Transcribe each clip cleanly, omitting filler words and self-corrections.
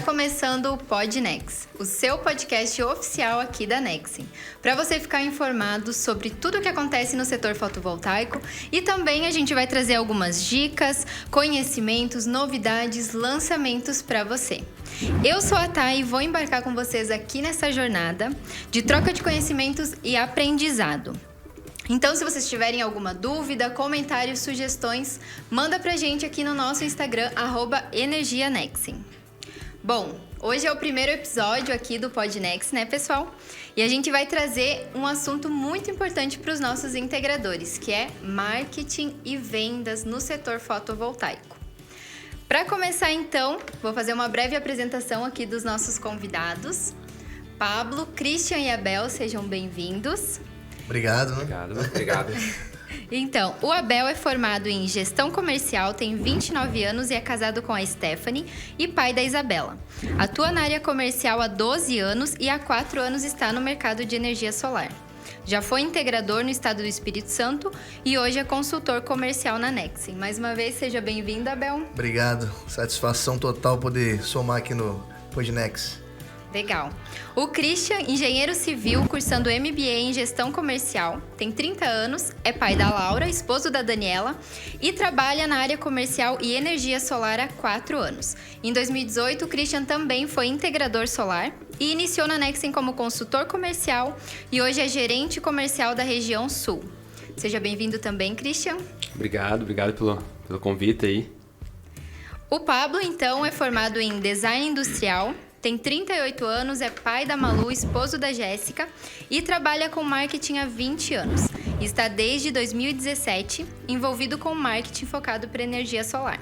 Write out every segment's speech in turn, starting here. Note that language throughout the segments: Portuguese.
Está começando o PodNex, o seu podcast oficial aqui da Nexen, para você ficar informado sobre tudo o que acontece no setor fotovoltaico e também a gente vai trazer algumas dicas, conhecimentos, novidades, lançamentos para você. Eu sou a Thay e vou embarcar com vocês aqui nessa jornada de troca de conhecimentos e aprendizado. Então, se vocês tiverem alguma dúvida, comentários, sugestões, manda pra gente aqui no nosso Instagram, @energianexen. Bom, hoje é o primeiro episódio aqui do PodNex, né, pessoal? E a gente vai trazer um assunto muito importante para os nossos integradores, que é marketing e vendas no setor fotovoltaico. Para começar, então, vou fazer uma breve apresentação aqui dos nossos convidados. Pablo, Christian e Abel, sejam bem-vindos. Obrigado. Obrigado. Então, o Abel é formado em gestão comercial, tem 29 anos e é casado com a Stephanie e pai da Isabela. Atua na área comercial há 12 anos e há 4 anos está no mercado de energia solar. Já foi integrador no estado do Espírito Santo e hoje é consultor comercial na Nexen. Mais uma vez, seja bem-vindo, Abel. Obrigado. Satisfação total poder somar aqui no PodNex. Legal. O Christian, engenheiro civil, cursando MBA em gestão comercial, tem 30 anos, é pai da Laura, esposo da Daniela, e trabalha na área comercial e energia solar há 4 anos. Em 2018, o Christian também foi integrador solar e iniciou na Nexen como consultor comercial e hoje é gerente comercial da região sul. Seja bem-vindo também, Christian. Obrigado pelo convite aí. O Pablo, então, é formado em design industrial, tem 38 anos, é pai da Malu, esposo da Jéssica e trabalha com marketing há 20 anos. Está desde 2017 envolvido com marketing focado para energia solar.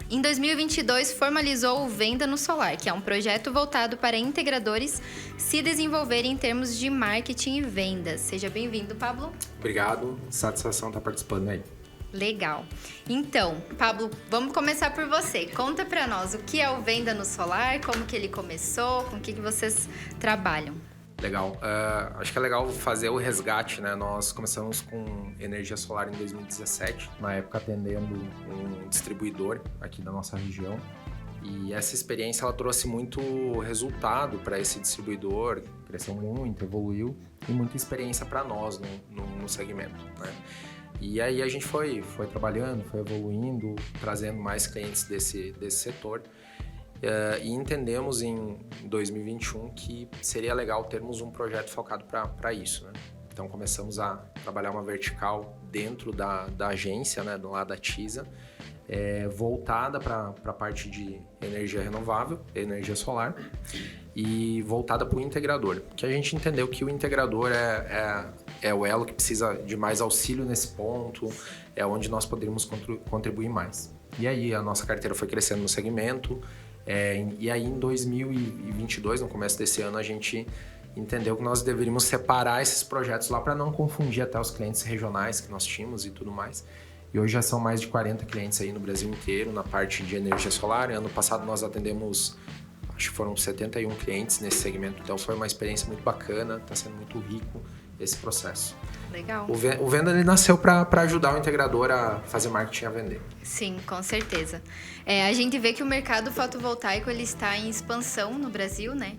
Em 2022, formalizou o Venda no Solar, que é um projeto voltado para integradores se desenvolverem em termos de marketing e vendas. Seja bem-vindo, Pablo. Obrigado, satisfação estar participando aí. Legal. Então, Pablo, vamos começar por você. Conta para nós o que é o Venda no Solar, como que ele começou, com o que vocês trabalham. Legal. Acho que é legal fazer o resgate, né? Nós começamos com energia solar em 2017, na época atendendo um distribuidor aqui da nossa região. E essa experiência ela trouxe muito resultado para esse distribuidor, cresceu muito, evoluiu e muita experiência para nós no segmento, né? E aí a gente foi trabalhando, foi evoluindo, trazendo mais clientes desse setor e entendemos em 2021 que seria legal termos um projeto focado para isso, né? Então começamos a trabalhar uma vertical dentro da agência, né, do lado da TISA, voltada para a parte de energia renovável, energia solar, e voltada para o integrador, que a gente entendeu que o integrador é o elo que precisa de mais auxílio nesse ponto, é onde nós poderíamos contribuir mais. E aí a nossa carteira foi crescendo no segmento, e aí em 2022, no começo desse ano, a gente entendeu que nós deveríamos separar esses projetos lá para não confundir até os clientes regionais que nós tínhamos e tudo mais. E hoje já são mais de 40 clientes aí no Brasil inteiro, na parte de energia solar. Ano passado nós atendemos, acho que foram 71 clientes nesse segmento, então foi uma experiência muito bacana, está sendo muito rico esse processo. Legal. O Venda ele nasceu para ajudar o integrador a fazer marketing a vender. Sim, com certeza. A gente vê que o mercado fotovoltaico ele está em expansão no Brasil, né?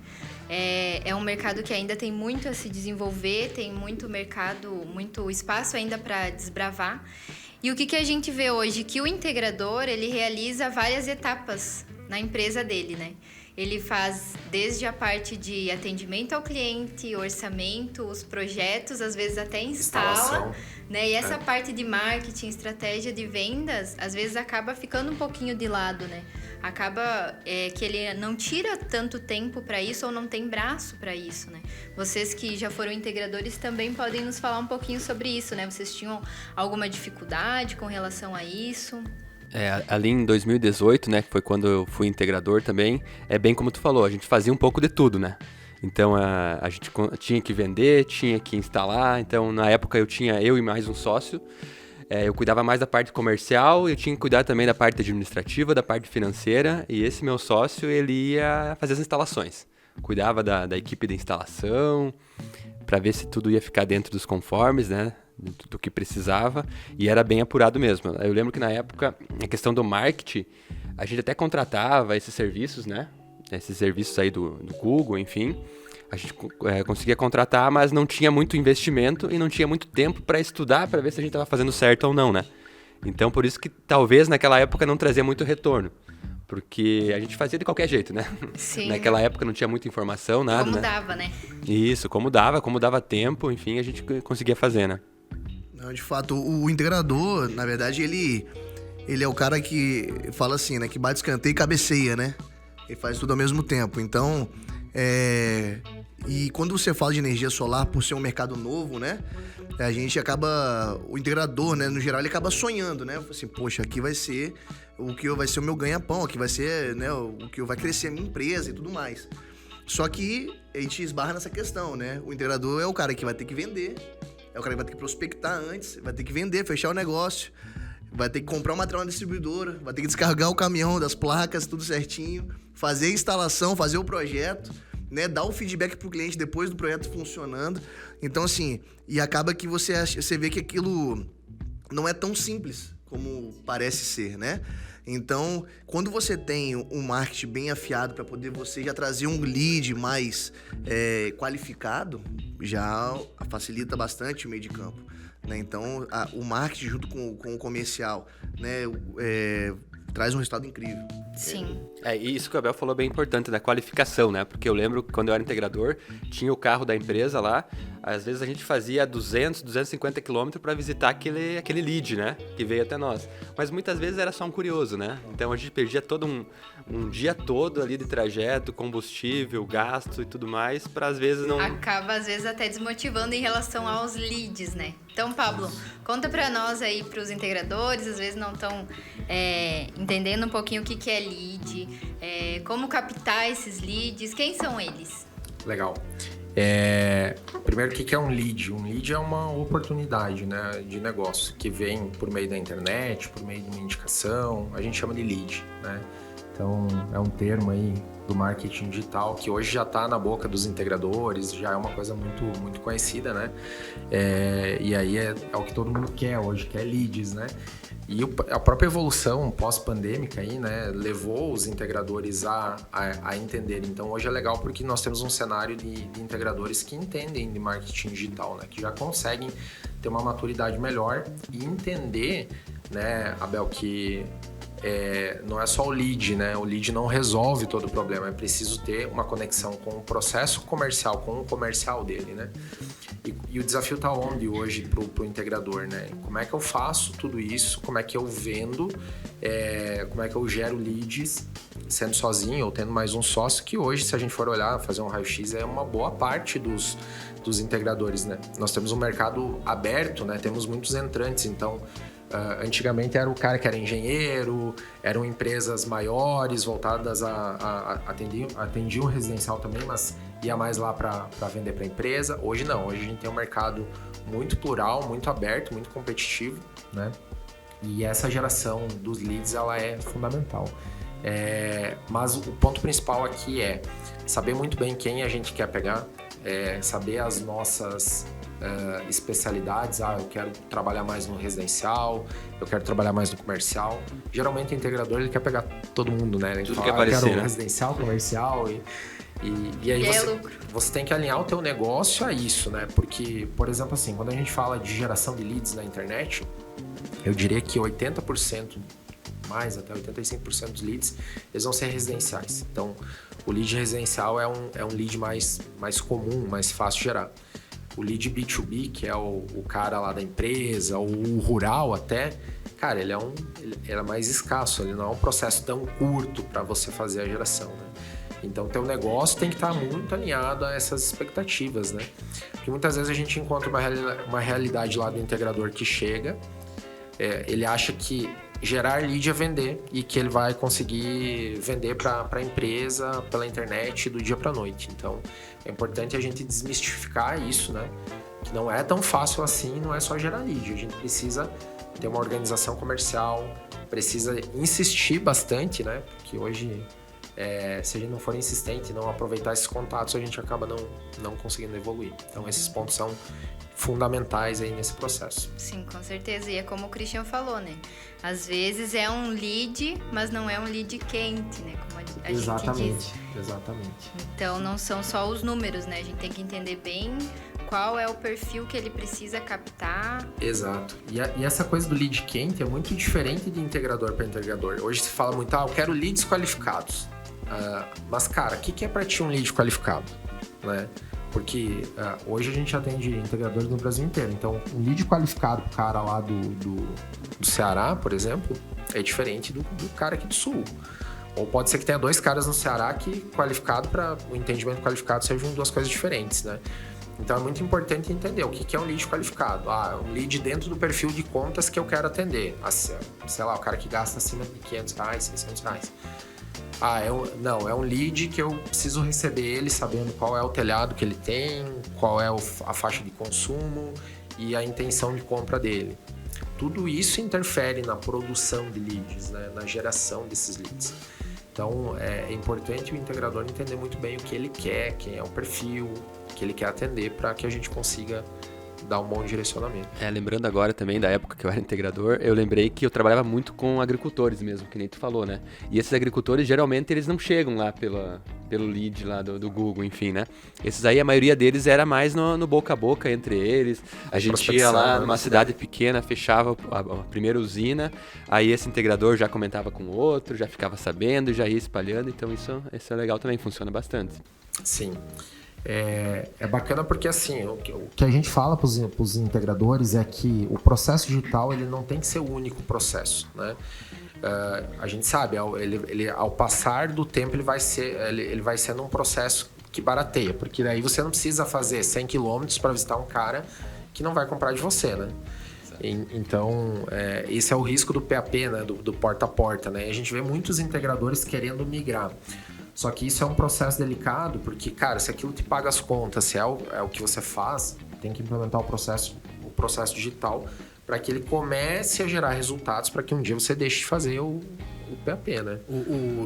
É um mercado que ainda tem muito a se desenvolver, tem muito mercado, muito espaço ainda para desbravar. E o que a gente vê hoje? Que o integrador, ele realiza várias etapas na empresa dele, né? Ele faz desde a parte de atendimento ao cliente, orçamento, os projetos, às vezes até instala, né? E essa parte de marketing, estratégia de vendas, às vezes acaba ficando um pouquinho de lado, né? Acaba que ele não tira tanto tempo para isso ou não tem braço para isso, né? Vocês que já foram integradores também podem nos falar um pouquinho sobre isso, né? Vocês tinham alguma dificuldade com relação a isso? Ali em 2018, né, que foi quando eu fui integrador também, é bem como tu falou, a gente fazia um pouco de tudo, né? Então a gente tinha que vender, tinha que instalar, então na época eu e mais um sócio, eu cuidava mais da parte comercial, eu tinha que cuidar também da parte administrativa, da parte financeira, e esse meu sócio, ele ia fazer as instalações. Cuidava da equipe de instalação, para ver se tudo ia ficar dentro dos conformes, né? Do que precisava, e era bem apurado mesmo. Eu lembro que na época, a questão do marketing, a gente até contratava esses serviços, né? esses serviços aí do Google, enfim. A gente conseguia contratar, mas não tinha muito investimento e não tinha muito tempo para estudar, para ver se a gente estava fazendo certo ou não, né? Então, por isso que talvez naquela época não trazia muito retorno. Porque a gente fazia de qualquer jeito, né? Sim. Naquela época não tinha muita informação, nada, Como né? dava, né? Isso, como dava tempo, enfim, a gente conseguia fazer, né? Não, de fato, o integrador, na verdade, ele é o cara que fala assim, né? Que bate escanteio e cabeceia, né? Ele faz tudo ao mesmo tempo. Então, e quando você fala de energia solar, por ser um mercado novo, né? A gente acaba... O integrador, né? No geral, ele acaba sonhando, né? Assim, poxa, aqui vai ser o meu ganha-pão, aqui vai ser, né? O que vai crescer a minha empresa e tudo mais. Só que a gente esbarra nessa questão, né? O integrador é o cara que vai ter que vender, é o cara que vai ter que prospectar antes, vai ter que vender, fechar o negócio, vai ter que comprar o material na distribuidora, vai ter que descarregar o caminhão das placas, tudo certinho, fazer a instalação, fazer o projeto, né, dar o feedback pro cliente depois do projeto funcionando. Então, assim, e acaba que você vê que aquilo não é tão simples como parece ser, né? Então, quando você tem um marketing bem afiado para poder você já trazer um lead mais qualificado, já facilita bastante o meio de campo, né? Então, o marketing junto com o comercial, né, traz um resultado incrível. Sim. E isso que o Abel falou é bem importante, da qualificação, né? Porque eu lembro que quando eu era integrador, tinha o carro da empresa lá, às vezes a gente fazia 200, 250 quilômetros para visitar aquele lead, né? Que veio até nós. Mas muitas vezes era só um curioso, né? Então a gente perdia todo um dia todo ali de trajeto, combustível, gasto e tudo mais, para às vezes não... Acaba, às vezes, até desmotivando em relação aos leads, né? Então, Pablo, conta pra nós aí, pros integradores, às vezes não estão entendendo um pouquinho o que é lead, como captar esses leads, quem são eles? Legal. Primeiro, o que é um lead? Um lead é uma oportunidade, né, de negócio que vem por meio da internet, por meio de uma indicação, a gente chama de lead, né? Então, é um termo aí do marketing digital que hoje já está na boca dos integradores, já é uma coisa muito, muito conhecida, né? E aí é o que todo mundo quer hoje, que é leads, né? E a própria evolução pós-pandêmica aí, né, levou os integradores a entenderem. Então, hoje é legal porque nós temos um cenário de integradores que entendem de marketing digital, né? Que já conseguem ter uma maturidade melhor e entender, né, Abel, que não é só o lead, né? O lead não resolve todo o problema. É preciso ter uma conexão com o processo comercial, com o comercial dele, né? E o desafio está onde hoje pro integrador, né? Como é que eu faço tudo isso? Como é que eu vendo? Como é que eu gero leads sendo sozinho ou tendo mais um sócio? Que hoje, se a gente for olhar, fazer um raio-x, é uma boa parte dos integradores, né? Nós temos um mercado aberto, né? Temos muitos entrantes, então... antigamente era o cara que era engenheiro, eram empresas maiores, voltadas atendiam o residencial também, mas ia mais lá para vender para a empresa. Hoje não, hoje a gente tem um mercado muito plural, muito aberto, muito competitivo, né? E essa geração dos leads, ela é fundamental. Mas o ponto principal aqui é saber muito bem quem a gente quer pegar, saber as nossas... especialidades. Eu quero trabalhar mais no residencial, eu quero trabalhar mais no comercial. Geralmente o integrador ele quer pegar todo mundo, né? Ele tudo fala, que aparecer, eu quero né? Residencial, comercial e aí você tem que alinhar o teu negócio a isso, né? Porque, por exemplo, assim, quando a gente fala de geração de leads na internet, eu diria que 80%, mais até 85% dos leads, eles vão ser residenciais. Então, o lead residencial é um lead mais comum, mais fácil de gerar. O lead B2B, que é o cara lá da empresa, ou o rural até, cara, ele é mais escasso, ele não é um processo tão curto para você fazer a geração, né? Então, teu negócio tem que estar muito alinhado a essas expectativas, né? Porque muitas vezes a gente encontra uma realidade lá do integrador que chega, ele acha que gerar lead é vender e que ele vai conseguir vender para a empresa pela internet do dia para a noite. Então, é importante a gente desmistificar isso, né? Que não é tão fácil assim, não é só gerar lead. A gente precisa ter uma organização comercial, precisa insistir bastante, né? Porque hoje, se a gente não for insistente, não aproveitar esses contatos, a gente acaba não conseguindo evoluir. Então, esses pontos são fundamentais aí nesse processo. Sim, com certeza. E é como o Christian falou, né? Às vezes é um lead, mas não é um lead quente, né? Como a gente diz. Exatamente. Então, não são só os números, né? A gente tem que entender bem qual é o perfil que ele precisa captar. Exato. E essa coisa do lead quente é muito diferente de integrador para integrador. Hoje se fala muito, eu quero leads qualificados. Mas, cara, o que é para ti um lead qualificado? Né? Porque hoje a gente atende integradores no Brasil inteiro. Então, um lead qualificado pro cara lá do Ceará, por exemplo, é diferente do cara aqui do Sul. Ou pode ser que tenha 2 caras no Ceará que qualificado para o entendimento qualificado sejam 2 coisas diferentes, né? Então, é muito importante entender o que é um lead qualificado. Um lead dentro do perfil de contas que eu quero atender. Sei lá, o cara que gasta acima de R$500, R$600. É um lead que eu preciso receber ele sabendo qual é o telhado que ele tem, qual é a faixa de consumo e a intenção de compra dele. Tudo isso interfere na produção de leads, né? Na geração desses leads. Então, é importante o integrador entender muito bem o que ele quer, quem é o perfil que ele quer atender para que a gente consiga dar um bom direcionamento. Lembrando agora também da época que eu era integrador, eu lembrei que eu trabalhava muito com agricultores mesmo, que nem tu falou, né? E esses agricultores, geralmente, eles não chegam lá pelo lead lá do Google, enfim, né? Esses aí, a maioria deles era mais no boca a boca entre eles. A gente ia lá numa cidade pequena, fechava a primeira usina, aí esse integrador já comentava com o outro, já ficava sabendo, já ia espalhando, então isso é legal também, funciona bastante. Sim. É bacana porque, assim, o que a gente fala para os integradores é que o processo digital ele não tem que ser o único processo, né? A gente sabe, ao passar do tempo, ele vai sendo um processo que barateia, porque daí você não precisa fazer 100 km para visitar um cara que não vai comprar de você, né? Então, esse é o risco do PAP, né? Do porta a porta, né? E a gente vê muitos integradores querendo migrar. Só que isso é um processo delicado, porque, cara, se aquilo te paga as contas, se é o que você faz, tem que implementar o processo digital para que ele comece a gerar resultados para que um dia você deixe de fazer o PAP, né?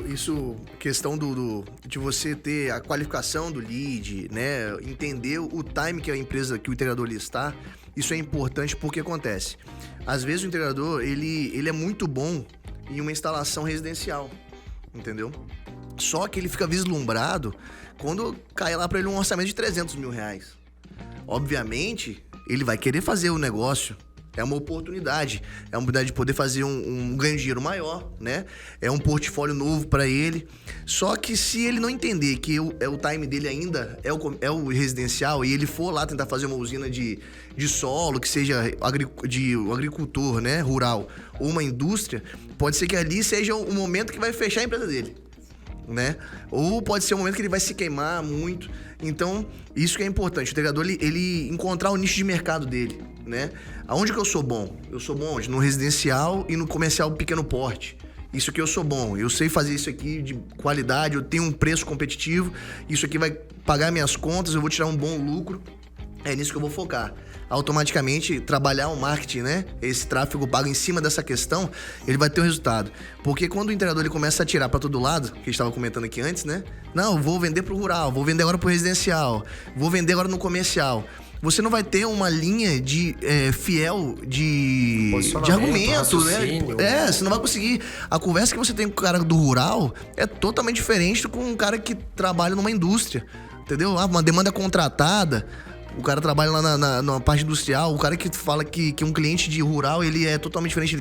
Isso, questão de você ter a qualificação do lead, né? Entender o time que a empresa, que o integrador ali está, isso é importante porque acontece. Às vezes o integrador, ele é muito bom em uma instalação residencial, entendeu? Só que ele fica vislumbrado quando cai lá para ele um orçamento de R$300 mil. Obviamente, ele vai querer fazer o negócio. É uma oportunidade. É uma oportunidade de poder fazer um ganho de dinheiro maior, né? É um portfólio novo para ele. Só que se ele não entender que o time dele ainda é o residencial e ele for lá tentar fazer uma usina de solo, que seja o agricultor, né, rural, ou uma indústria, pode ser que ali seja o momento que vai fechar a empresa dele, né? Ou pode ser um momento que ele vai se queimar muito. Então, isso que é importante. O integrador, ele encontrar o nicho de mercado dele, né? Aonde que eu sou bom? Eu sou bom onde? No residencial e no comercial pequeno porte. Isso aqui eu sou bom. Eu sei fazer isso aqui de qualidade, eu tenho um preço competitivo, isso aqui vai pagar minhas contas, eu vou tirar um bom lucro. É nisso que eu vou focar. Automaticamente, trabalhar o marketing, né? Esse tráfego pago em cima dessa questão, ele vai ter um resultado. Porque quando o integrador ele começa a tirar para todo lado, que a gente estava comentando aqui antes, né? Não, vou vender pro rural, vou vender agora pro residencial, vou vender agora no comercial. Você não vai ter uma linha fiel de argumento, né? Você não vai conseguir. A conversa que você tem com o cara do rural é totalmente diferente com um cara que trabalha numa indústria, entendeu? Uma demanda contratada. O cara trabalha lá na parte industrial, o cara que fala que um cliente de rural, ele é totalmente diferente,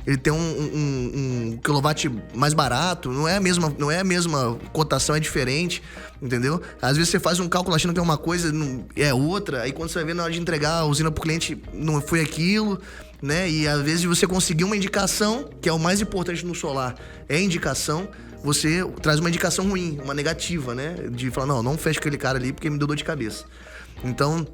ele tem um quilowatt mais barato, não é a mesma cotação, é diferente, entendeu? Às vezes você faz um cálculo achando que é uma coisa, é outra, aí quando você vai ver na hora de entregar a usina pro cliente, não foi aquilo, né? E às vezes você conseguir uma indicação, que é o mais importante no solar, é a indicação. Você traz uma indicação ruim, uma negativa, né? De falar, não fecha aquele cara ali porque me deu dor de cabeça. Então,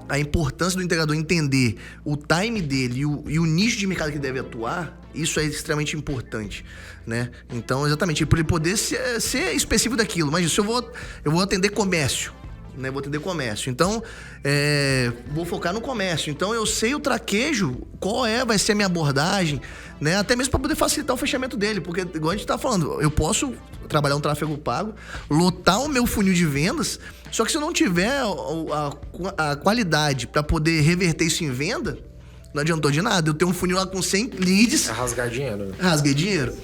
a importância do integrador entender o time dele e o nicho de mercado que deve atuar, isso é extremamente importante, né? Então, exatamente, para ele poder ser específico daquilo. Mas isso eu vou atender comércio, né? Vou atender comércio. Então, vou focar no comércio. Então, eu sei o traquejo, vai ser a minha abordagem, né? Até mesmo para poder facilitar o fechamento dele. Porque, igual a gente tá falando, eu posso trabalhar um tráfego pago, lotar o meu funil de vendas, só que se eu não tiver a qualidade para poder reverter isso em venda, não adiantou de nada. Eu tenho um funil lá com 100 leads. É rasgar dinheiro. Rasguei dinheiro.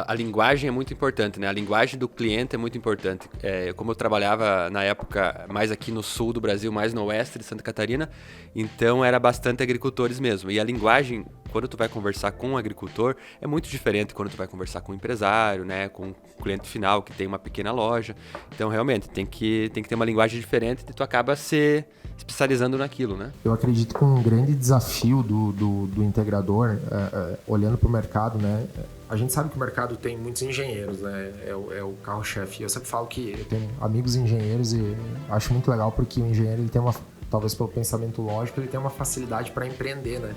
A linguagem é muito importante, né? A linguagem do cliente é muito importante. Como eu trabalhava na época mais aqui no sul do Brasil, mais no oeste de Santa Catarina, então era bastante agricultores mesmo. E a linguagem, quando tu vai conversar com um agricultor, é muito diferente quando tu vai conversar com um empresário, né? Com um cliente final que tem uma pequena loja. Então, realmente, tem que ter uma linguagem diferente e tu acaba se especializando naquilo, né? Eu acredito que um grande desafio do integrador, olhando para o mercado, né? A gente sabe que o mercado tem muitos engenheiros, né? É o carro-chefe. Eu sempre falo que eu tenho amigos engenheiros e acho muito legal porque o engenheiro, ele tem talvez pelo pensamento lógico, ele tem uma facilidade para empreender, né?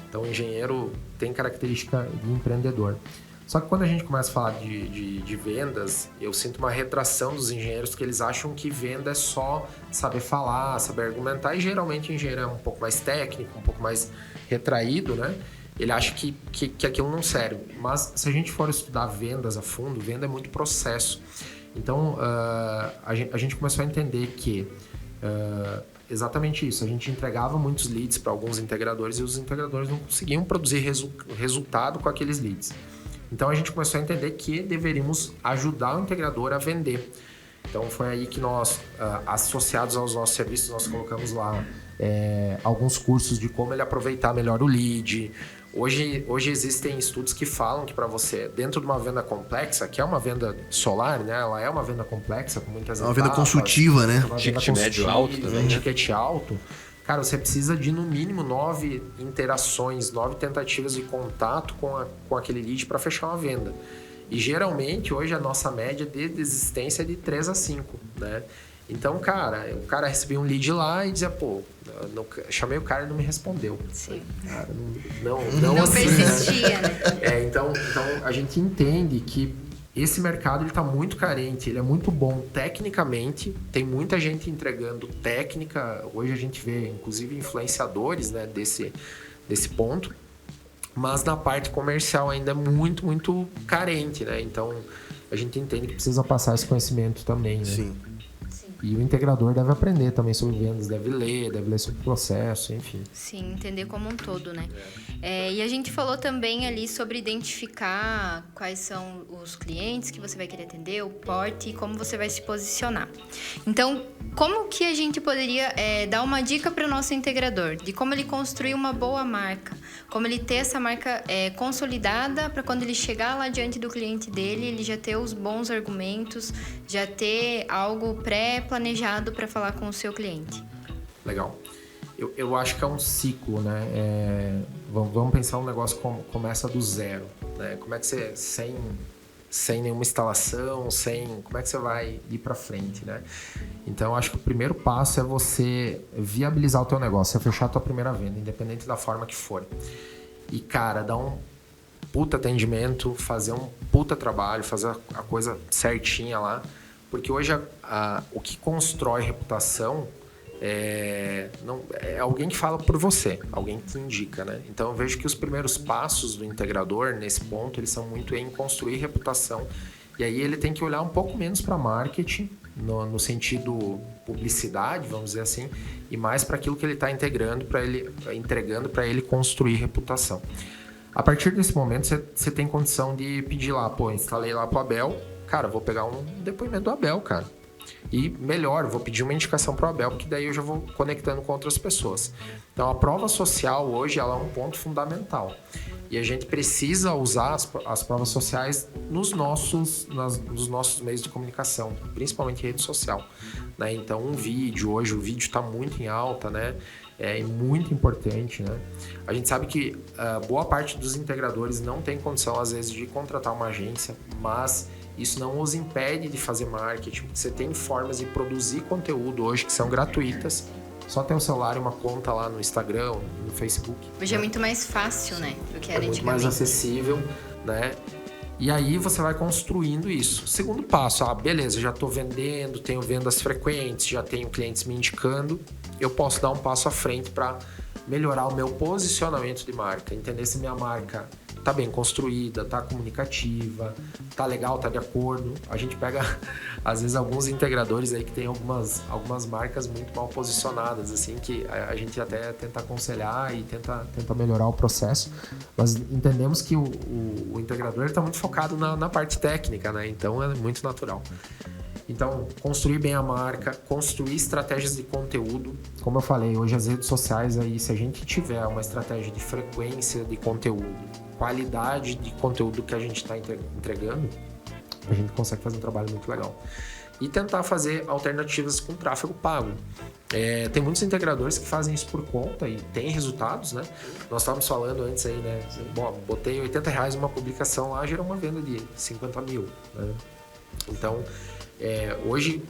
Então, o engenheiro tem característica de empreendedor. Só que quando a gente começa a falar de vendas, eu sinto uma retração dos engenheiros, que eles acham que venda é só saber falar, saber argumentar, e geralmente o engenheiro é um pouco mais técnico, um pouco mais retraído, né? Ele acha que aquilo não serve. Mas se a gente for estudar vendas a fundo, venda é muito processo. Então, a gente começou a entender que exatamente isso. A gente entregava muitos leads para alguns integradores e os integradores não conseguiam produzir resultado com aqueles leads. Então, a gente começou a entender que deveríamos ajudar o integrador a vender. Então, foi aí que nós, associados aos nossos serviços, nós colocamos lá alguns cursos de como ele aproveitar melhor o lead. Hoje existem estudos que falam que para você, dentro de uma venda complexa, que é uma venda solar, né? Ela é uma venda complexa, com muitas etapas. Uma venda consultiva, né? Ticket médio alto também, né? Ticket alto. Cara, você precisa de, no mínimo, 9 interações, 9 tentativas de contato com aquele lead para fechar uma venda. E, geralmente, hoje, a nossa média de desistência é de 3 a 5, né? Então, cara, o cara recebia um lead lá e dizia, pô, chamei o cara e não me respondeu. Sim. Cara, não assim, persistia, né? Então, a gente entende que esse mercado ele está muito carente, ele é muito bom tecnicamente, tem muita gente entregando técnica, hoje a gente vê inclusive influenciadores, né, desse ponto, mas na parte comercial ainda é muito, muito carente, né? Então a gente entende que precisa passar esse conhecimento também, né? Sim. E o integrador deve aprender também sobre vendas, deve ler sobre o processo, enfim. Sim, entender como um todo, né? E a gente falou também ali sobre identificar quais são os clientes que você vai querer atender, o porte e como você vai se posicionar. Então, como que a gente poderia dar uma dica para o nosso integrador de como ele construir uma boa marca, como ele ter essa marca consolidada para quando ele chegar lá diante do cliente dele, ele já ter os bons argumentos, já ter algo pré-planejado para falar com o seu cliente? Legal. Eu acho que é um ciclo, né? Vamos pensar um negócio como começa do zero, né? Como é que você, sem nenhuma instalação, como é que você vai ir para frente, né? Então, acho que o primeiro passo é você viabilizar o teu negócio, é fechar a tua primeira venda, independente da forma que for. E, cara, dar um puta atendimento, fazer um puta trabalho, fazer a coisa certinha lá, porque hoje o que constrói reputação é alguém que fala por você, alguém que te indica, né? Então eu vejo que os primeiros passos do integrador nesse ponto, eles são muito em construir reputação. E aí ele tem que olhar um pouco menos para marketing, no sentido publicidade, vamos dizer assim, e mais para aquilo que ele está entregando para ele construir reputação. A partir desse momento, você tem condição de pedir lá, pô, instalei lá pro Abel, cara, vou pegar um depoimento do Abel, cara. E melhor, vou pedir uma indicação pro Abel, porque daí eu já vou conectando com outras pessoas. Então, a prova social hoje, ela é um ponto fundamental. E a gente precisa usar as provas sociais nos nossos meios de comunicação, principalmente rede social, né? Então, hoje o vídeo está muito em alta, né? É muito importante, né? A gente sabe que boa parte dos integradores não tem condição, às vezes, de contratar uma agência, mas isso não os impede de fazer marketing. Você tem formas de produzir conteúdo hoje que são gratuitas. Só ter um celular e uma conta lá no Instagram, no Facebook. Hoje é muito mais fácil, né? Do que era muito mais acessível, né? E aí você vai construindo isso. Segundo passo, beleza, já estou vendendo, tenho vendas frequentes, já tenho clientes me indicando. Eu posso dar um passo à frente para melhorar o meu posicionamento de marca. Entender se minha marca tá bem construída, tá comunicativa, tá legal, tá de acordo. A gente pega, às vezes, alguns integradores aí que tem algumas marcas muito mal posicionadas, assim, que a gente até tenta aconselhar e tenta melhorar o processo, mas entendemos que o integrador está muito focado na parte técnica, né? Então é muito natural. Então, construir bem a marca, construir estratégias de conteúdo. Como eu falei, hoje as redes sociais aí, se a gente tiver uma estratégia de frequência de conteúdo, qualidade de conteúdo que a gente está entregando, a gente consegue fazer um trabalho muito legal. E tentar fazer alternativas com tráfego pago. Tem muitos integradores que fazem isso por conta e tem resultados, né? Nós estávamos falando antes aí, né? Bom, botei R$80 numa publicação lá, gerou uma venda de 50 mil, né? Então, hoje,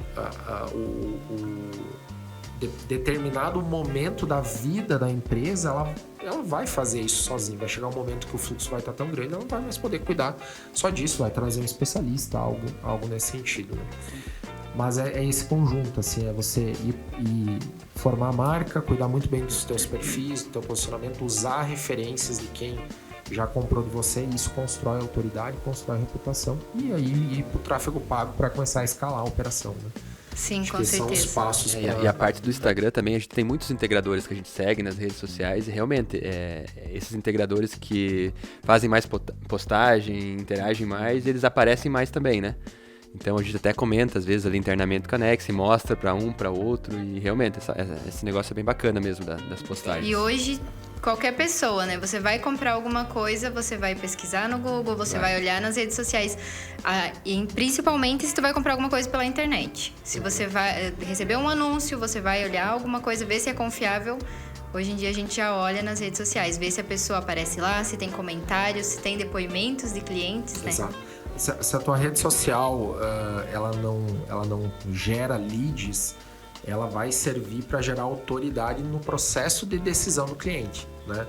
determinado momento da vida da empresa, ela vai fazer isso sozinha. Vai chegar um momento que o fluxo vai estar tão grande, ela não vai mais poder cuidar só disso, vai trazer um especialista, algo nesse sentido, né? Mas é esse conjunto, assim, é você ir formar a marca, cuidar muito bem dos teus perfis, do teu posicionamento, usar referências de quem já comprou de você, e isso constrói autoridade, constrói reputação, e aí ir pro tráfego pago para começar a escalar a operação, né? Sim, Acho com que certeza. são os passos E a parte do Instagram também, a gente tem muitos integradores que a gente segue nas redes sociais e realmente, esses integradores que fazem mais postagem, interagem mais, eles aparecem mais também, né? Então a gente até comenta às vezes ali internamente com a Nexi, mostra para um, para outro, e realmente esse negócio é bem bacana mesmo das postagens. E hoje, qualquer pessoa, né? Você vai comprar alguma coisa, você vai pesquisar no Google, você vai olhar nas redes sociais. E principalmente se tu vai comprar alguma coisa pela internet. Se você vai receber um anúncio, você vai olhar alguma coisa, ver se é confiável. Hoje em dia a gente já olha nas redes sociais, vê se a pessoa aparece lá, se tem comentários, se tem depoimentos de clientes, né? Exato. Se a tua rede social ela não gera leads, ela vai servir para gerar autoridade no processo de decisão do cliente, né?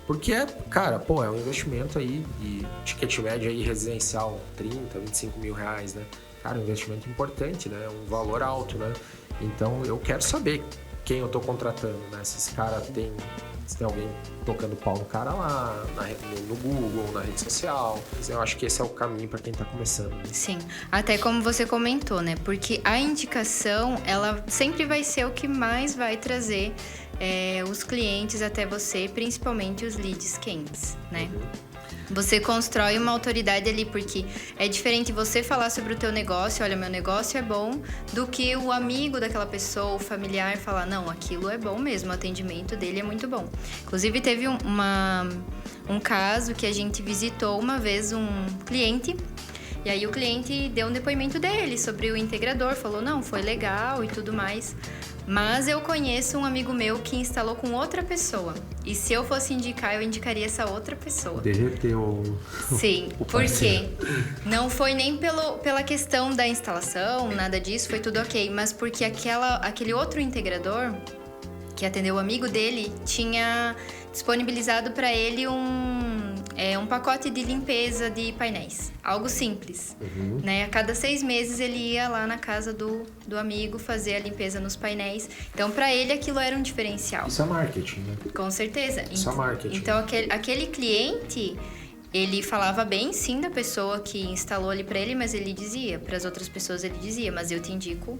Porque, cara, é um investimento aí de ticket médio aí residencial, 30, 25 mil reais, né? Cara, um investimento importante, né? Um valor alto, né? Então, eu quero saber quem eu tô contratando, né? Se esse cara se tem alguém tocando pau no cara lá, no Google, na rede social. Eu acho que esse é o caminho para quem tá começando, né? Sim, até como você comentou, né? Porque a indicação, ela sempre vai ser o que mais vai trazer os clientes até você, principalmente os leads quentes, né? Você constrói uma autoridade ali, porque é diferente você falar sobre o teu negócio, olha, meu negócio é bom, do que o amigo daquela pessoa, o familiar, falar, não, aquilo é bom mesmo, o atendimento dele é muito bom. Inclusive, teve um caso que a gente visitou uma vez um cliente, e aí o cliente deu um depoimento dele sobre o integrador, falou, não, foi legal e tudo mais. Mas eu conheço um amigo meu que instalou com outra pessoa. E se eu fosse indicar, eu indicaria essa outra pessoa. Derreteu Sim, o porque não foi nem pela questão da instalação, nada disso, foi tudo ok. Mas porque aquele outro integrador que atendeu o amigo dele tinha disponibilizado para ele um pacote de limpeza de painéis. Algo simples, né? A cada 6 meses ele ia lá na casa do amigo fazer a limpeza nos painéis. Então, para ele, aquilo era um diferencial. Isso é marketing, né? Com certeza. Isso é marketing. Então, aquele cliente, ele falava bem, sim, da pessoa que instalou ali para ele, mas ele dizia, para as outras pessoas ele dizia, mas eu te indico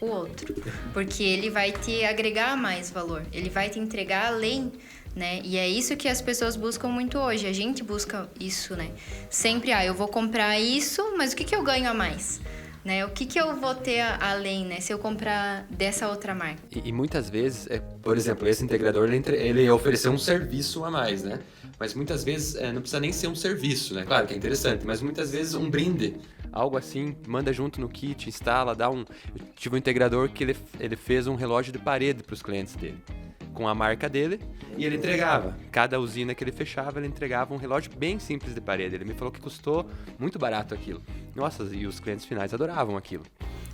o outro. Porque ele vai te agregar mais valor, ele vai te entregar além, né? E é isso que as pessoas buscam muito hoje. A gente busca isso, né? Sempre, eu vou comprar isso, mas o que eu ganho a mais? Né? O que eu vou ter além, né? Se eu comprar dessa outra marca. E muitas vezes, por exemplo, esse integrador, ele ofereceu um serviço a mais, né? Mas muitas vezes não precisa nem ser um serviço, né? Claro que é interessante, mas muitas vezes um brinde. Algo assim, manda junto no kit, instala, Eu tive um integrador que ele fez um relógio de parede para os clientes dele, com a marca dele, e ele entregava. Cada usina que ele fechava, ele entregava um relógio bem simples de parede. Ele me falou que custou muito barato aquilo. Nossa, e os clientes finais adoravam aquilo.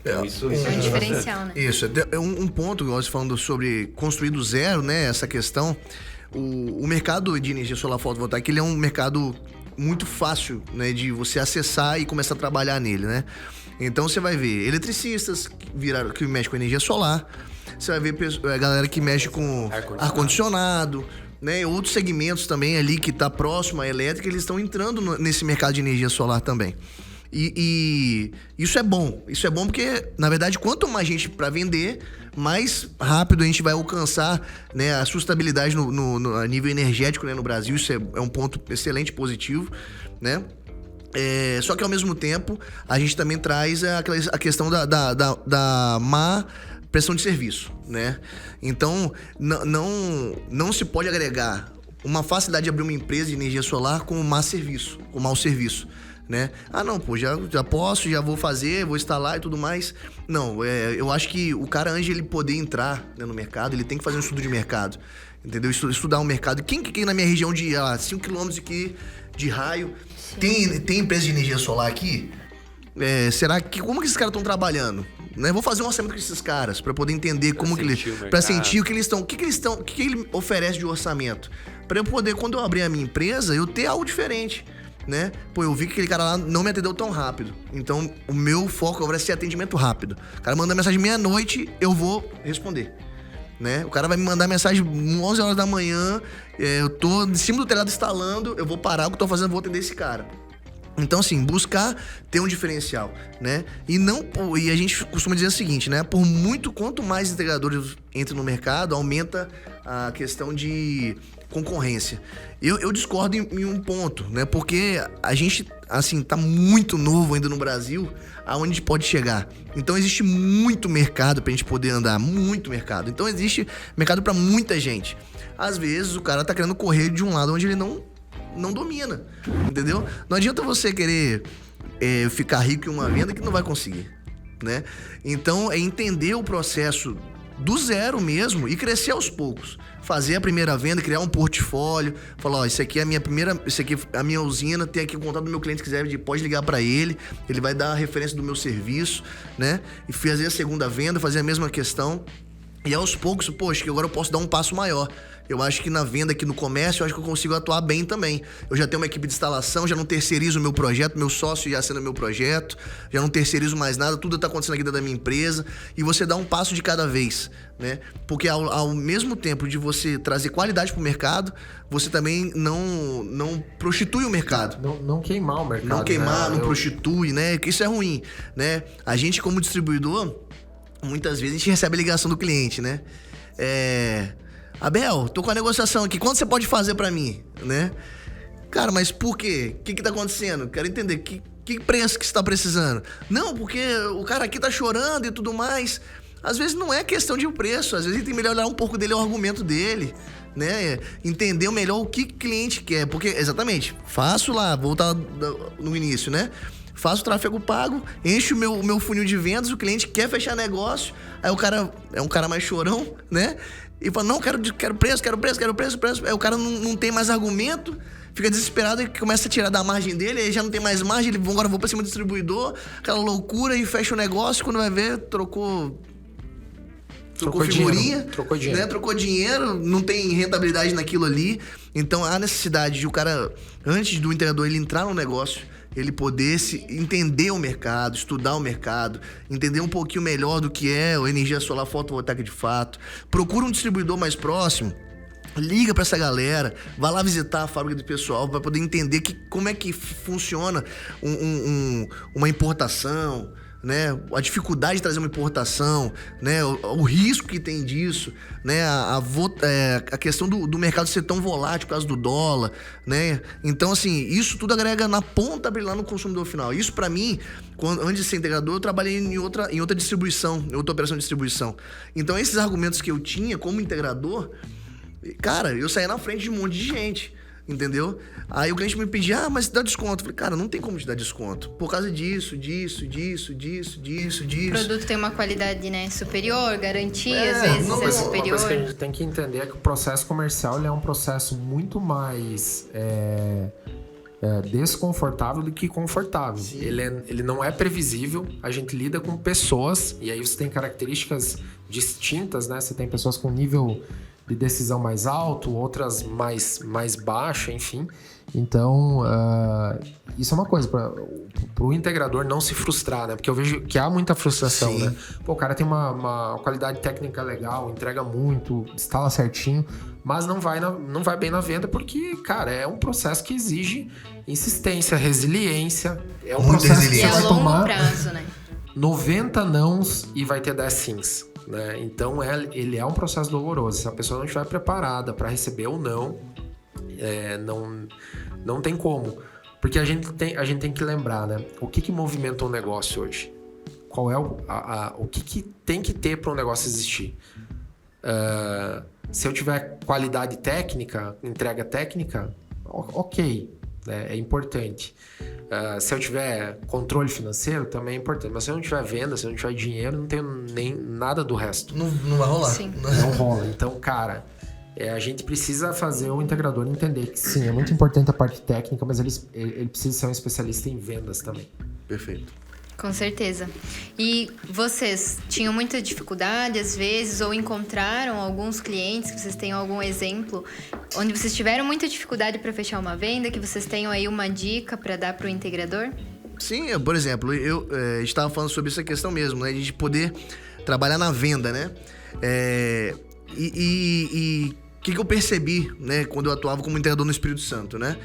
Então, Isso é um diferencial, né? Isso, é um ponto, nós falando sobre construir do zero, né? Essa questão. O mercado de energia solar fotovoltaica, ele é um mercado muito fácil, né, de você acessar e começar a trabalhar nele, né? Então você vai ver eletricistas que mexem com energia solar, você vai ver a galera que mexe com ar-condicionado, né? Outros segmentos também ali que tá próximo à elétrica, eles estão entrando nesse mercado de energia solar também. E isso é bom. Isso é bom porque, na verdade, quanto mais gente para vender, mais rápido a gente vai alcançar, né, a sustentabilidade a nível energético, né, no Brasil. Isso é um ponto excelente, positivo, né? Só que, ao mesmo tempo, a gente também traz a questão da má prestação de serviço, né? Então, não se pode agregar uma facilidade de abrir uma empresa de energia solar com mau serviço. Né? Não, pô, já posso, já vou fazer, vou instalar e tudo mais. Não, eu acho que o cara, antes de ele poder entrar, né, no mercado, ele tem que fazer um estudo de mercado, entendeu? Estudar o mercado. Quem na minha região de 5 km aqui de raio tem empresa de energia solar aqui? Como que esses caras estão trabalhando? Né? Vou fazer um orçamento com esses caras para poder entender como que eles, para sentir o que eles estão, o que ele oferece de orçamento, para eu poder, quando eu abrir a minha empresa, eu ter algo diferente. Né? Pô, eu vi que aquele cara lá não me atendeu tão rápido. Então, o meu foco agora é ser atendimento rápido. O cara manda mensagem meia-noite, eu vou responder. Né? O cara vai me mandar mensagem 11 horas da manhã, eu tô em cima do telhado instalando, eu vou parar o que eu tô fazendo, vou atender esse cara. Então, assim, buscar ter um diferencial, né? E a gente costuma dizer o seguinte, né? Quanto mais integradores entram no mercado, aumenta a questão de concorrência. Eu discordo em um ponto, né? Porque a gente, assim, tá muito novo ainda no Brasil, aonde a gente pode chegar. Então, existe muito mercado pra gente poder andar, muito mercado. Então, existe mercado pra muita gente. Às vezes, o cara tá querendo correr de um lado onde ele não domina, entendeu? Não adianta você querer ficar rico em uma venda que não vai conseguir, né? Então, é entender o processo do zero mesmo e crescer aos poucos. Fazer a primeira venda, criar um portfólio, falar, isso aqui é a minha usina, tem aqui o contato do meu cliente, se quiser, pode ligar para ele vai dar a referência do meu serviço, né? E fazer a segunda venda, fazer a mesma questão. E aos poucos, poxa, que agora eu posso dar um passo maior. Eu acho que na venda aqui no comércio, eu acho que eu consigo atuar bem também. Eu já tenho uma equipe de instalação, já não terceirizo o meu projeto, meu sócio já assina meu projeto, já não terceirizo mais nada, tudo tá acontecendo aqui dentro da minha empresa. E você dá um passo de cada vez, né? Porque ao mesmo tempo de você trazer qualidade pro mercado, você também não prostitui o mercado. Não queimar o mercado. Não queimar, né? Não prostitui, né? Que isso é ruim, né? A gente, como distribuidor, muitas vezes a gente recebe a ligação do cliente, né? Abel, tô com a negociação aqui, quanto você pode fazer pra mim, né? Cara, mas por quê? O que tá acontecendo? Quero entender, que preço que você tá precisando? Não, porque o cara aqui tá chorando e tudo mais. Às vezes não é questão de preço, às vezes ele tem que melhorar um pouco dele, o argumento dele, né? Entender melhor o que o cliente quer, porque, exatamente, faço lá, voltar no início, né? Faço o tráfego pago, encho o meu funil de vendas, o cliente quer fechar negócio, aí o cara é um cara mais chorão, né? E fala, não, quero preço. Aí o cara não tem mais argumento, fica desesperado e começa a tirar da margem dele, aí já não tem mais margem, agora vou pra cima do distribuidor, aquela loucura, e fecha o negócio, quando vai ver, trocou figurinha, trocou dinheiro. Né? Trocou dinheiro, não tem rentabilidade naquilo ali. Então, há necessidade de o cara, antes do integrador ele entrar no negócio, ele poder entender o mercado, estudar o mercado, entender um pouquinho melhor do que é a energia solar fotovoltaica de fato. Procura um distribuidor mais próximo, liga pra essa galera, vai lá visitar a fábrica do pessoal, vai poder entender como é que funciona uma importação, né? A dificuldade de trazer uma importação, né? O risco que tem disso, né? A questão do mercado ser tão volátil por causa do dólar, né? Então, assim, isso tudo agrega na ponta lá no consumidor final. Isso, pra mim, antes de ser integrador, eu trabalhei em outra distribuição, em outra operação de distribuição. Então, esses argumentos que eu tinha como integrador, cara, eu saía na frente de um monte de gente. Entendeu? Aí o cliente me pedia, mas dá desconto. Eu falei, cara, não tem como te dar desconto. Por causa disso. O produto tem uma qualidade, né, superior, garantia, às vezes é superior. Uma coisa que a gente tem que entender é que o processo comercial ele é um processo muito mais desconfortável do que confortável. Ele não é previsível, a gente lida com pessoas, e aí você tem características distintas, né? Você tem pessoas com nível de decisão mais alto, outras mais baixa, enfim. Então, isso é uma coisa para o integrador não se frustrar, né? Porque eu vejo que há muita frustração, Sim. né? Pô, o cara tem uma qualidade técnica legal, entrega muito, instala certinho, mas não vai bem na venda porque, cara, é um processo que exige insistência, resiliência. É um Muita processo que E você a vai longo tomar prazo, né? 90 nãos e vai ter 10 sims, né? Então ele é um processo doloroso. Se a pessoa não estiver preparada para receber ou não, não tem como. Porque a gente tem que lembrar, né? O que movimenta um negócio hoje? Qual é o que tem que ter para um negócio existir? Se eu tiver qualidade técnica, entrega técnica, ok, né? É importante. Se eu tiver controle financeiro, também é importante. Mas se eu não tiver venda, se eu não tiver dinheiro, não tenho nem nada do resto. Não vai rolar. Sim. Não rola. Então, cara, a gente precisa fazer o integrador entender que sim, é muito importante a parte técnica, mas ele precisa ser um especialista em vendas também. Perfeito. Com certeza. E vocês tinham muita dificuldade às vezes ou encontraram alguns clientes que vocês tenham algum exemplo onde vocês tiveram muita dificuldade para fechar uma venda, que vocês tenham aí uma dica para dar para o integrador? Sim, por exemplo, a gente estava falando sobre essa questão mesmo, né? De a gente poder trabalhar na venda, né? E o que eu percebi, né? Quando eu atuava como integrador no Espírito Santo, né?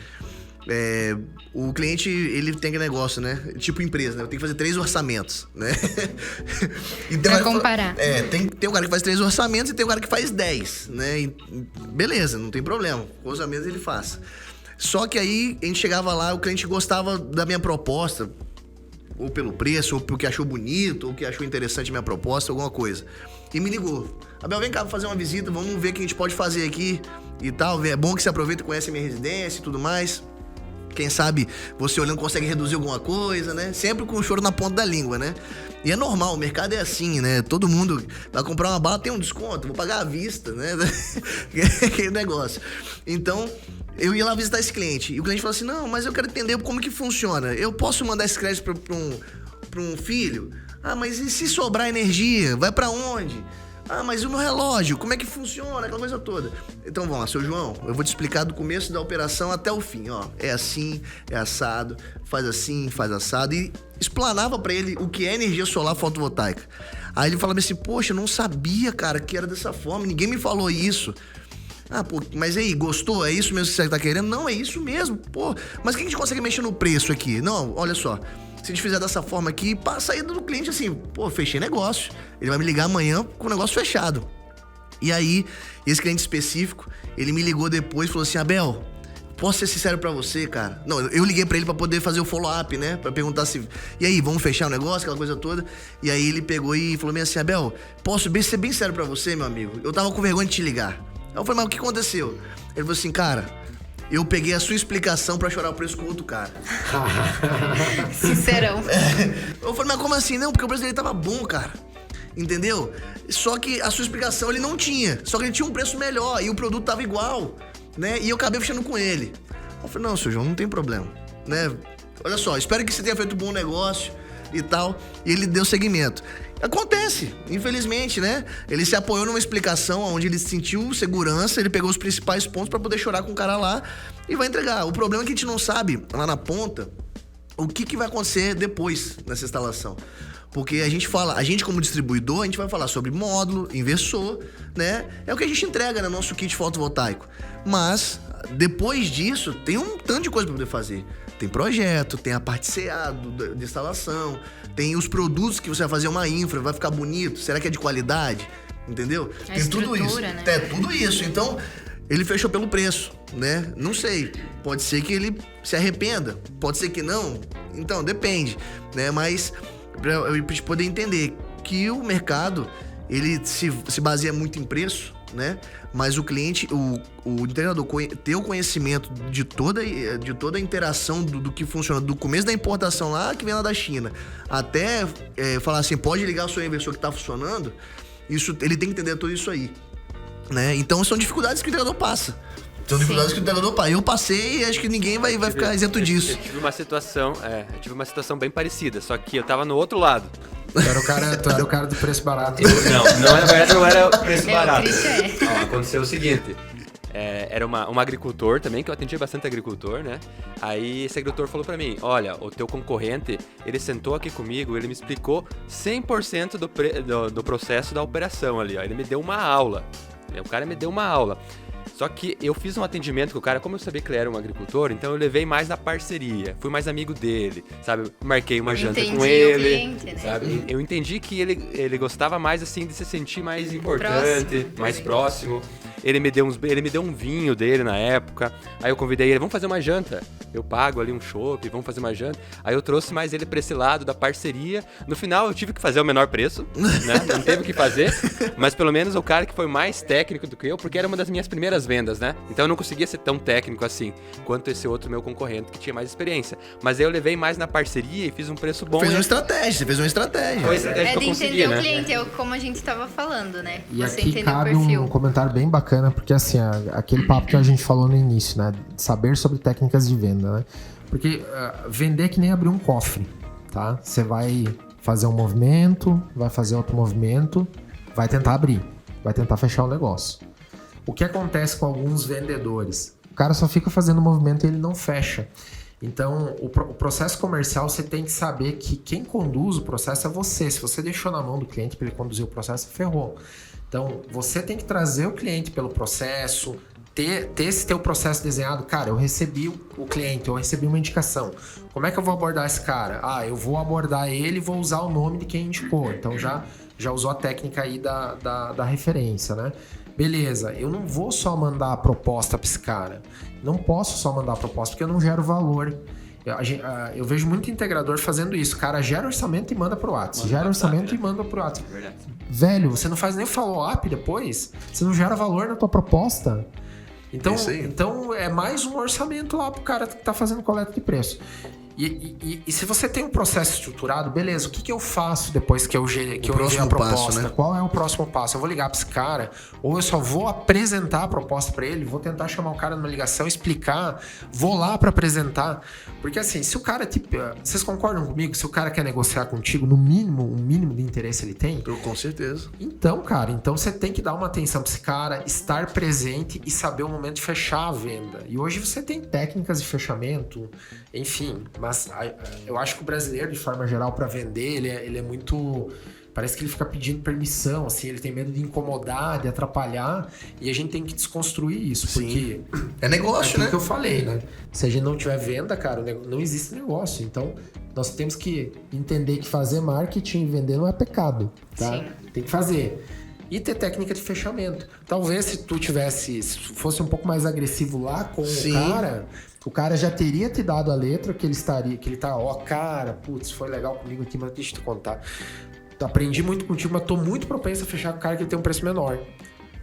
O cliente, ele tem aquele negócio, né? Tipo empresa, né? Eu tenho que fazer 3 orçamentos, né? Então, Pra comparar. Tem um cara que faz 3 orçamentos e tem um cara que faz 10, né? E beleza, não tem problema. Com orçamentos ele faz. Só que aí, a gente chegava lá, o cliente gostava da minha proposta, ou pelo preço, ou porque achou bonito, ou que achou interessante a minha proposta, alguma coisa. E me ligou. Abel, vem cá fazer uma visita, vamos ver o que a gente pode fazer aqui e tal. É bom que você aproveita e conhece a minha residência e tudo mais. Quem sabe você olhando consegue reduzir alguma coisa, né? Sempre com o choro na ponta da língua, né? E é normal, o mercado é assim, né? Todo mundo vai comprar uma bala, tem um desconto, vou pagar à vista, né? Aquele negócio. Então, eu ia lá visitar esse cliente. E o cliente falou assim, não, mas eu quero entender como que funciona. Eu posso mandar esse crédito pra um filho? Ah, mas e se sobrar energia? Vai pra onde? Ah, mas e o meu relógio? Como é que funciona? Aquela coisa toda. Então vamos lá, seu João, eu vou te explicar do começo da operação até o fim, ó. É assim, é assado, faz assim, faz assado. E explanava pra ele o que é energia solar fotovoltaica. Aí ele falava assim, poxa, eu não sabia, cara, que era dessa forma, ninguém me falou isso. Ah, pô, mas aí, gostou? É isso mesmo que você tá querendo? Não, é isso mesmo, pô. Mas o que a gente consegue mexer no preço aqui? Não, olha só. Se a gente fizer dessa forma aqui, passa aí do cliente assim, pô, fechei negócio. Ele vai me ligar amanhã com o negócio fechado. E aí, esse cliente específico, ele me ligou depois e falou assim, Abel, posso ser sincero pra você, cara? Não, eu liguei pra ele pra poder fazer o follow-up, né? Pra perguntar se... E aí, vamos fechar o negócio, aquela coisa toda? E aí ele pegou e falou assim, Abel, posso ser bem sério pra você, meu amigo? Eu tava com vergonha de te ligar. Aí eu falei, mas o que aconteceu? Ele falou assim, cara... Eu peguei a sua explicação pra chorar o preço com outro cara. Sincerão. Eu falei, mas como assim? Não, porque o preço dele tava bom, cara. Entendeu? Só que a sua explicação ele não tinha. Só que ele tinha um preço melhor e o produto tava igual, né? E eu acabei fechando com ele. Eu falei, não, seu João, não tem problema, né? Olha só, espero que você tenha feito um bom negócio e tal. E ele deu seguimento. Acontece, infelizmente, né? Ele se apoiou numa explicação onde ele sentiu segurança, ele pegou os principais pontos pra poder chorar com o cara lá e vai entregar. O problema é que a gente não sabe, lá na ponta, o que vai acontecer depois nessa instalação. Porque a gente como distribuidor, a gente vai falar sobre módulo, inversor, né? É o que a gente entrega no nosso kit fotovoltaico. Mas, depois disso, tem um tanto de coisa pra poder fazer. Tem projeto, tem a parte CA de instalação, tem os produtos que você vai fazer uma infra, vai ficar bonito, será que é de qualidade? Entendeu? Tem tudo isso. Né? É, tudo isso. Então, ele fechou pelo preço, né? Não sei. Pode ser que ele se arrependa, pode ser que não. Então, depende, né? Mas, pra gente poder entender que o mercado, ele se baseia muito em preço, né? Mas o cliente, o integrador ter o conhecimento de toda a interação do que funciona, do começo da importação lá, que vem lá da China, até falar assim, pode ligar o seu inversor que tá funcionando, isso, ele tem que entender tudo isso aí, né? Então são dificuldades que o integrador passa. São dificuldades que o integrador passa. Eu passei e acho que ninguém vai ficar isento disso. Eu tive uma situação bem parecida, só que eu tava no outro lado. Tu era o cara do preço barato. Não era o preço barato. O Christian Ó, aconteceu o seguinte. Era um agricultor também, que eu atendia bastante agricultor, né? Aí esse agricultor falou pra mim, olha, o teu concorrente, ele sentou aqui comigo, ele me explicou 100% do processo da operação ali, ó. Ele me deu uma aula. O cara me deu uma aula. Só que eu fiz um atendimento com o cara, como eu sabia que ele era um agricultor, então eu levei mais na parceria, fui mais amigo dele, sabe? Marquei uma janta com ele, cliente, né? sabe? Eu entendi que ele gostava mais, assim, de se sentir mais importante, mais próximo. Ele me deu um vinho dele na época, aí eu convidei ele, vamos fazer uma janta. Eu pago ali um chopp, vamos fazer uma janta. Aí eu trouxe mais ele pra esse lado da parceria. No final eu tive que fazer o menor preço, né? Não teve o que fazer, mas pelo menos o cara que foi mais técnico do que eu, porque era uma das minhas primeiras vendas, né? Então eu não conseguia ser tão técnico assim quanto esse outro meu concorrente que tinha mais experiência. Mas aí eu levei mais na parceria e fiz um preço bom. Você fez uma estratégia. Foi a estratégia que eu de consegui, entender né? o cliente, como a gente tava falando, né? E Você aqui entender cabe o perfil. um comentário bem bacana, porque assim, aquele papo que a gente falou no início, né? Saber sobre técnicas de venda, né? Porque vender é que nem abrir um cofre, tá? Você vai fazer um movimento, vai fazer outro movimento, vai tentar abrir, vai tentar fechar o negócio. O que acontece com alguns vendedores? O cara só fica fazendo movimento e ele não fecha. Então, o processo comercial, você tem que saber que quem conduz o processo é você. Se você deixou na mão do cliente para ele conduzir o processo, ferrou. Então, você tem que trazer o cliente pelo processo, ter esse teu processo desenhado. Cara, eu recebi o cliente, eu recebi uma indicação. Como é que eu vou abordar esse cara? Eu vou abordar ele e vou usar o nome de quem indicou. Então, já usou a técnica aí da referência, né? Beleza, eu não vou só mandar a proposta para esse cara. Não posso só mandar a proposta porque eu não gero valor. Eu vejo muito integrador fazendo isso. O cara gera orçamento e manda pro WhatsApp. Gera orçamento e manda pro WhatsApp. Velho, você não faz nem follow-up depois? Você não gera valor na tua proposta? Então é mais um orçamento lá pro cara que tá fazendo coleta de preço. E se você tem um processo estruturado, beleza, o que eu faço depois que eu enviei a proposta? Passo, né? Qual é o próximo passo? Eu vou ligar pra esse cara, ou eu só vou apresentar a proposta pra ele, vou tentar chamar o cara numa ligação, explicar, vou lá pra apresentar. Porque assim, se o cara, vocês concordam comigo? Se o cara quer negociar contigo, no mínimo, um mínimo de interesse ele tem? Com certeza. Então, cara, você tem que dar uma atenção pra esse cara, estar presente e saber o momento de fechar a venda. E hoje você tem técnicas de fechamento, enfim, mas eu acho que o brasileiro, de forma geral, para vender, ele é muito... Parece que ele fica pedindo permissão, assim, ele tem medo de incomodar, de atrapalhar, e a gente tem que desconstruir isso, porque... É negócio, né? É o que eu falei, né? Se a gente não tiver venda, cara, não existe negócio. Então, nós temos que entender que fazer marketing e vender não é pecado, tá? Sim. Tem que fazer. E ter técnica de fechamento. Talvez se fosse um pouco mais agressivo lá com o cara já teria te dado a letra que ele tá, cara, putz, foi legal comigo aqui, mas deixa eu te contar. Aprendi muito contigo, mas tô muito propenso a fechar com o cara que ele tem um preço menor.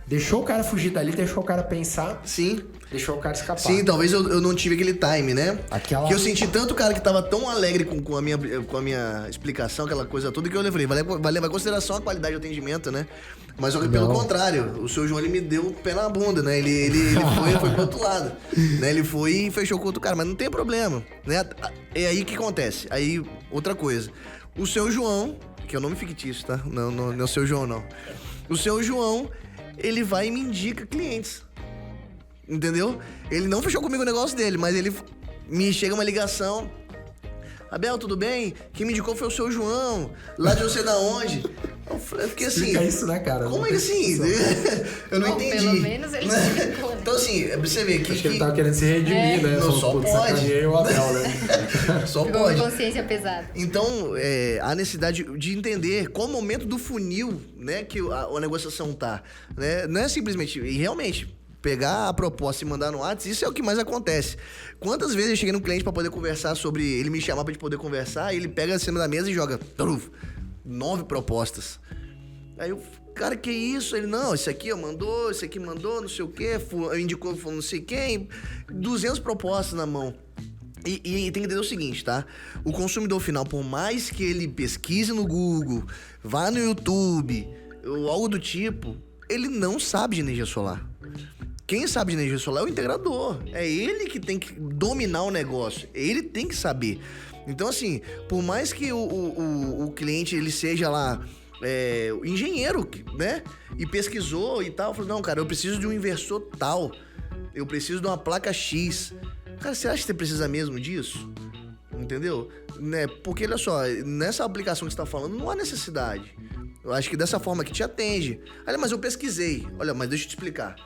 Deixou o cara fugir dali, deixou o cara pensar. Sim. Deixou o cara escapar. Sim, talvez eu não tive aquele time, né? Que eu senti tanto o cara que tava tão alegre com a minha explicação, aquela coisa toda, que eu falei, vai levar em consideração a qualidade do atendimento, né? Mas pelo contrário, o seu João, ele me deu o pé na bunda, né? Ele foi pro outro lado, né? Ele foi e fechou com outro cara, mas não tem problema, né? É aí que acontece. Aí, outra coisa. O seu João, que é o nome fictício, tá? Não é o seu João, não. O seu João, ele vai e me indica clientes. Entendeu? Ele não fechou comigo o negócio dele, mas ele me chega uma ligação. Abel, tudo bem? Quem me indicou foi o seu João, lá de não sei da onde. Eu fiquei assim... É isso, né, cara? Como é que assim? Eu não entendi. Pelo menos ele explicou, né? Então assim, você vê que... Acho que ele tava querendo se redimir, né? Não, só pode. Sacaneei o Abel, né? Só Ficou pode. com consciência pesada. Então, a necessidade de entender qual momento do funil, né, que a negociação tá. Né? Não é simplesmente... E realmente... Pegar a proposta e mandar no WhatsApp, isso é o que mais acontece. Quantas vezes eu cheguei num cliente pra poder conversar sobre... Ele me chamar pra gente poder conversar, e ele pega a cima da mesa e joga 9 propostas. Aí eu, cara, que isso? Ele, não, esse aqui mandou, esse aqui mandou, não sei o quê, indicou não sei quem, 200 propostas na mão. E tem que entender o seguinte, tá? O consumidor final, por mais que ele pesquise no Google, vá no YouTube, ou algo do tipo, ele não sabe de energia solar. Quem sabe de energia solar é o integrador. É ele que tem que dominar o negócio. Ele tem que saber. Então, assim, por mais que o cliente ele seja lá o engenheiro, né? E pesquisou e tal, falou, não, cara, eu preciso de um inversor tal, eu preciso de uma placa X. Cara, você acha que você precisa mesmo disso? Entendeu? Né? Porque, olha só, nessa aplicação que você tá falando, não há necessidade. Eu acho que dessa forma que te atende. Olha, mas eu pesquisei. Olha, mas deixa eu te explicar.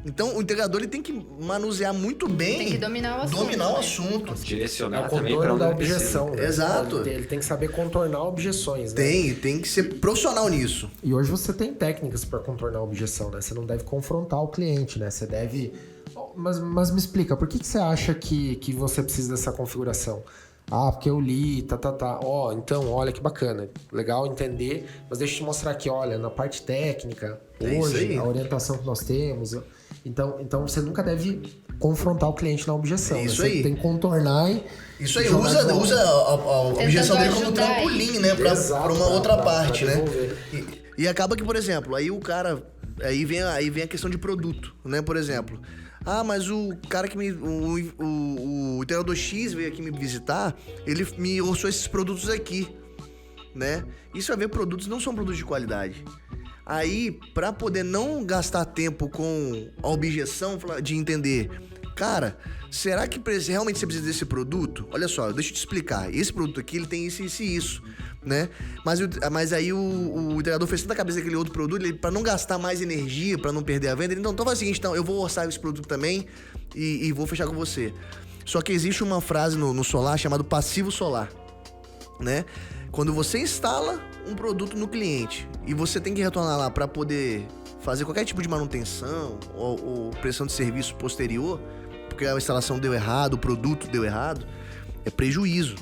Então, o integrador ele tem que manusear muito bem. Tem que dominar o assunto. Dominar o assunto. Direcionar É o também para contorno onde da ele precisa. objeção. Né? Exato. Ele tem que saber contornar objeções, né? Tem que ser profissional nisso. E hoje você tem técnicas para contornar a objeção, né? Você não deve confrontar o cliente, né? Você deve... Mas me explica, por que você acha que você precisa dessa configuração? Ah, porque eu li, Ó, então, olha que bacana. Legal entender, mas deixa eu te mostrar aqui, olha, na parte técnica, hoje, a orientação que nós temos. Então você nunca deve confrontar o cliente na objeção. É isso né? aí. Você tem que contornar e... Isso aí, usa a objeção dele como ajudar trampolim, né? Pra uma outra parte, né? devolver. E acaba que, por exemplo, aí o cara... Aí vem a questão de produto, né? Por exemplo... Ah, mas o cara que o integrador X veio aqui me visitar, ele me orçou esses produtos aqui, né? Isso vai ver, produtos não são produtos de qualidade. Aí, pra poder não gastar tempo com a objeção de entender, cara, será que realmente você precisa desse produto? Olha só, deixa eu te explicar. Esse produto aqui, ele tem isso, isso e isso, né? Mas aí o integrador fez tanta cabeça daquele outro produto, ele, pra não gastar mais energia, pra não perder a venda, ele, então faz o seguinte, então, eu vou orçar esse produto também e vou fechar com você. Só que existe uma frase no solar chamada passivo solar, né? Quando você instala um produto no cliente e você tem que retornar lá para poder fazer qualquer tipo de manutenção ou prestação de serviço posterior, porque a instalação deu errado, o produto deu errado, é prejuízo.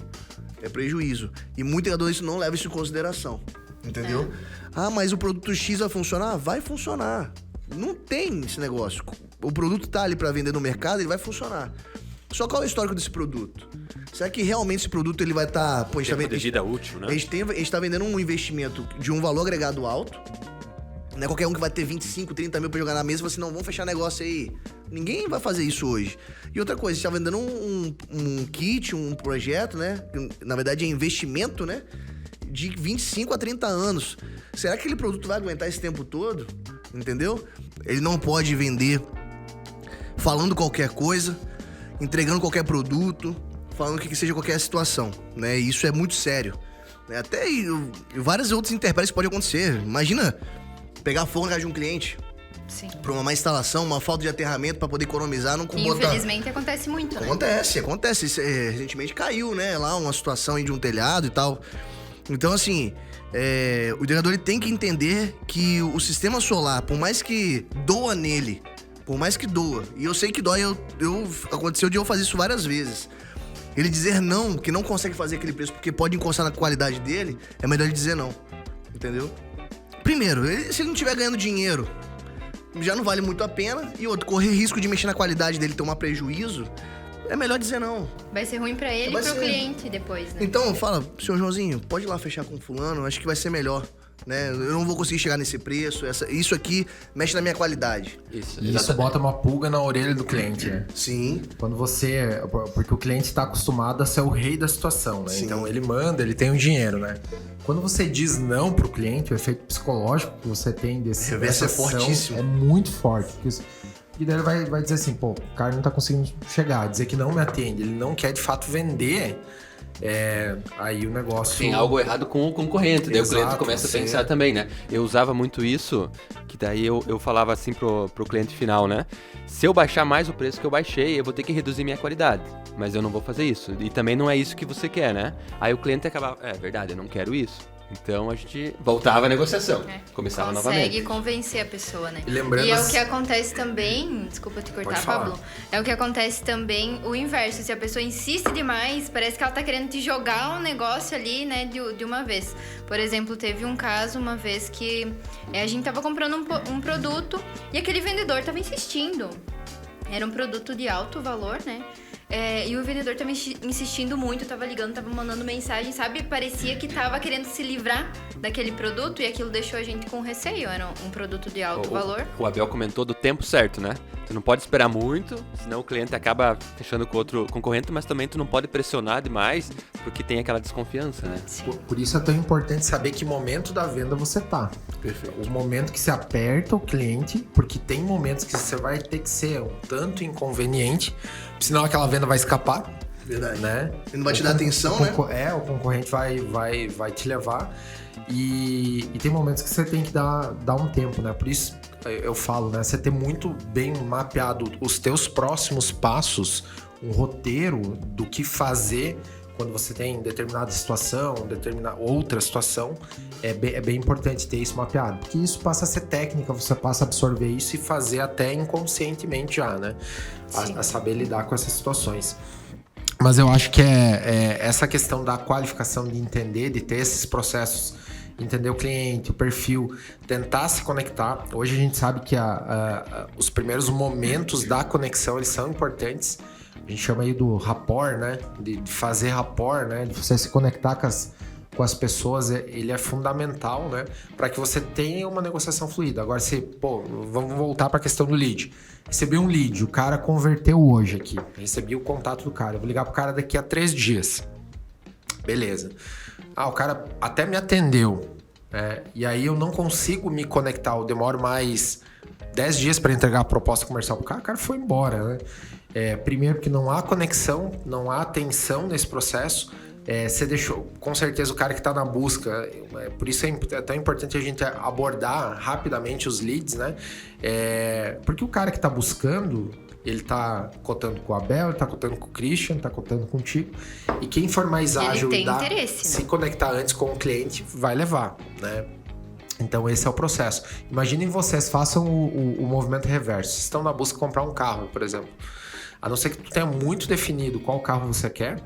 É prejuízo. E muito integrador não leva isso em consideração. Entendeu? Ah, mas o produto X vai funcionar? Vai funcionar. Não tem esse negócio. O produto tá ali para vender no mercado, ele vai funcionar. Só qual é o histórico desse produto? Será que realmente esse produto ele vai estar... Pô, a gente tá Tempo de vida útil, né? A gente tá vendendo um investimento de um valor agregado alto. Não é qualquer um que vai ter 25, 30 mil pra jogar na mesa e falar assim, não, vamos fechar negócio aí. Ninguém vai fazer isso hoje. E outra coisa, a gente tá vendendo um kit, um projeto, né? Na verdade é investimento, né? De 25 a 30 anos. Será que aquele produto vai aguentar esse tempo todo? Entendeu? Ele não pode vender falando qualquer coisa, entregando qualquer produto, falando que seja qualquer situação, né? E isso é muito sério. Né? Até várias outras intempéries podem acontecer. Imagina pegar fogo na casa de um cliente. Sim. Pra uma má instalação, uma falta de aterramento pra poder economizar, não botar... Infelizmente acontece muito, né? Acontece. Isso, recentemente caiu, né? Lá uma situação aí de um telhado e tal. Então, assim, o integrador ele tem que entender que o sistema solar, por mais que doa nele, e eu sei que dói, aconteceu de eu fazer isso várias vezes. Ele dizer não, que não consegue fazer aquele preço porque pode encostar na qualidade dele, é melhor ele dizer não. Entendeu? Primeiro, se ele não estiver ganhando dinheiro, já não vale muito a pena. E outro, correr risco de mexer na qualidade dele, tomar prejuízo, é melhor dizer não. Vai ser ruim pra ele e pro cliente depois, né? Então, fala, senhor Joãozinho, pode ir lá fechar com fulano, acho que vai ser melhor. Né? Eu não vou conseguir chegar nesse preço, isso aqui mexe na minha qualidade. Isso bota uma pulga na orelha do cliente, né? Sim. Quando porque o cliente está acostumado a ser o rei da situação, né? Sim. Então ele manda, ele tem o dinheiro, né? Quando você diz não pro cliente, o efeito psicológico que você tem dessa é ação fortíssimo. é muito forte. E daí ele vai dizer assim, pô, o cara não tá conseguindo chegar, dizer que não me atende, ele não quer de fato vender. Aí o negócio... Tem algo errado com o concorrente, daí o cliente começa a pensar também, né? Eu usava muito isso, que daí eu falava assim pro cliente final, né? Se eu baixar mais o preço que eu baixei, eu vou ter que reduzir minha qualidade, mas eu não vou fazer isso. E também não é isso que você quer, né? Aí o cliente acabava, é verdade, eu não quero isso. Então a gente voltava à negociação, começava novamente. Consegue convencer a pessoa, né? E é o que acontece também, desculpa te cortar, Pablo. É o que acontece também o inverso. Se a pessoa insiste demais, parece que ela tá querendo te jogar um negócio ali, né, de uma vez. Por exemplo, teve um caso uma vez que a gente tava comprando um produto e aquele vendedor tava insistindo. Era um produto de alto valor, né? E o vendedor tava insistindo muito, tava ligando, tava mandando mensagem, sabe? Parecia que tava querendo se livrar daquele produto e aquilo deixou a gente com receio. Era um produto de alto valor. O Abel comentou do tempo certo, né? Tu não pode esperar muito, senão o cliente acaba fechando com outro concorrente, mas também tu não pode pressionar demais, porque tem aquela desconfiança, né? Por isso é tão importante saber que momento da venda você tá. Perfeito. O momento que você aperta o cliente, porque tem momentos que você vai ter que ser um tanto inconveniente, senão aquela venda vai escapar. Verdade. Né? Ele não vai te dar atenção, né? O concorrente vai te levar. E tem momentos que você tem que dar um tempo, né? Por isso eu falo, né? Você ter muito bem mapeado os teus próximos passos, um roteiro do que fazer quando você tem determinada situação, outra situação, é bem importante ter isso mapeado. Porque isso passa a ser técnica, você passa a absorver isso e fazer até inconscientemente já, né? A saber lidar com essas situações. Mas eu acho que é essa questão da qualificação, de entender, de ter esses processos, entender o cliente, o perfil, tentar se conectar. Hoje a gente sabe que os primeiros momentos da conexão, eles são importantes. A gente chama aí do rapport, né? De fazer rapport, né? De você se conectar com as pessoas, ele é fundamental, né? Para que você tenha uma negociação fluida. Agora, vamos voltar para a questão do lead. Recebi um lead, o cara converteu hoje aqui. Recebi o contato do cara. Eu vou ligar pro cara daqui a 3 dias. Beleza. O cara até me atendeu. E aí eu não consigo me conectar. Eu demoro mais 10 dias para entregar a proposta comercial pro cara. O cara foi embora, né? Primeiro porque não há conexão, não há atenção nesse processo. Você deixou, com certeza, o cara que está na busca. Por isso é tão importante a gente abordar rapidamente os leads, né? Porque o cara que está buscando, ele está cotando com o Abel, ele está cotando com o Christian, está cotando contigo. E quem for mais ágil e se conectar antes com o cliente, vai levar, né? Então esse é o processo. Imaginem vocês, façam o movimento reverso. Vocês estão na busca de comprar um carro, por exemplo. A não ser que tu tenha muito definido qual carro você quer,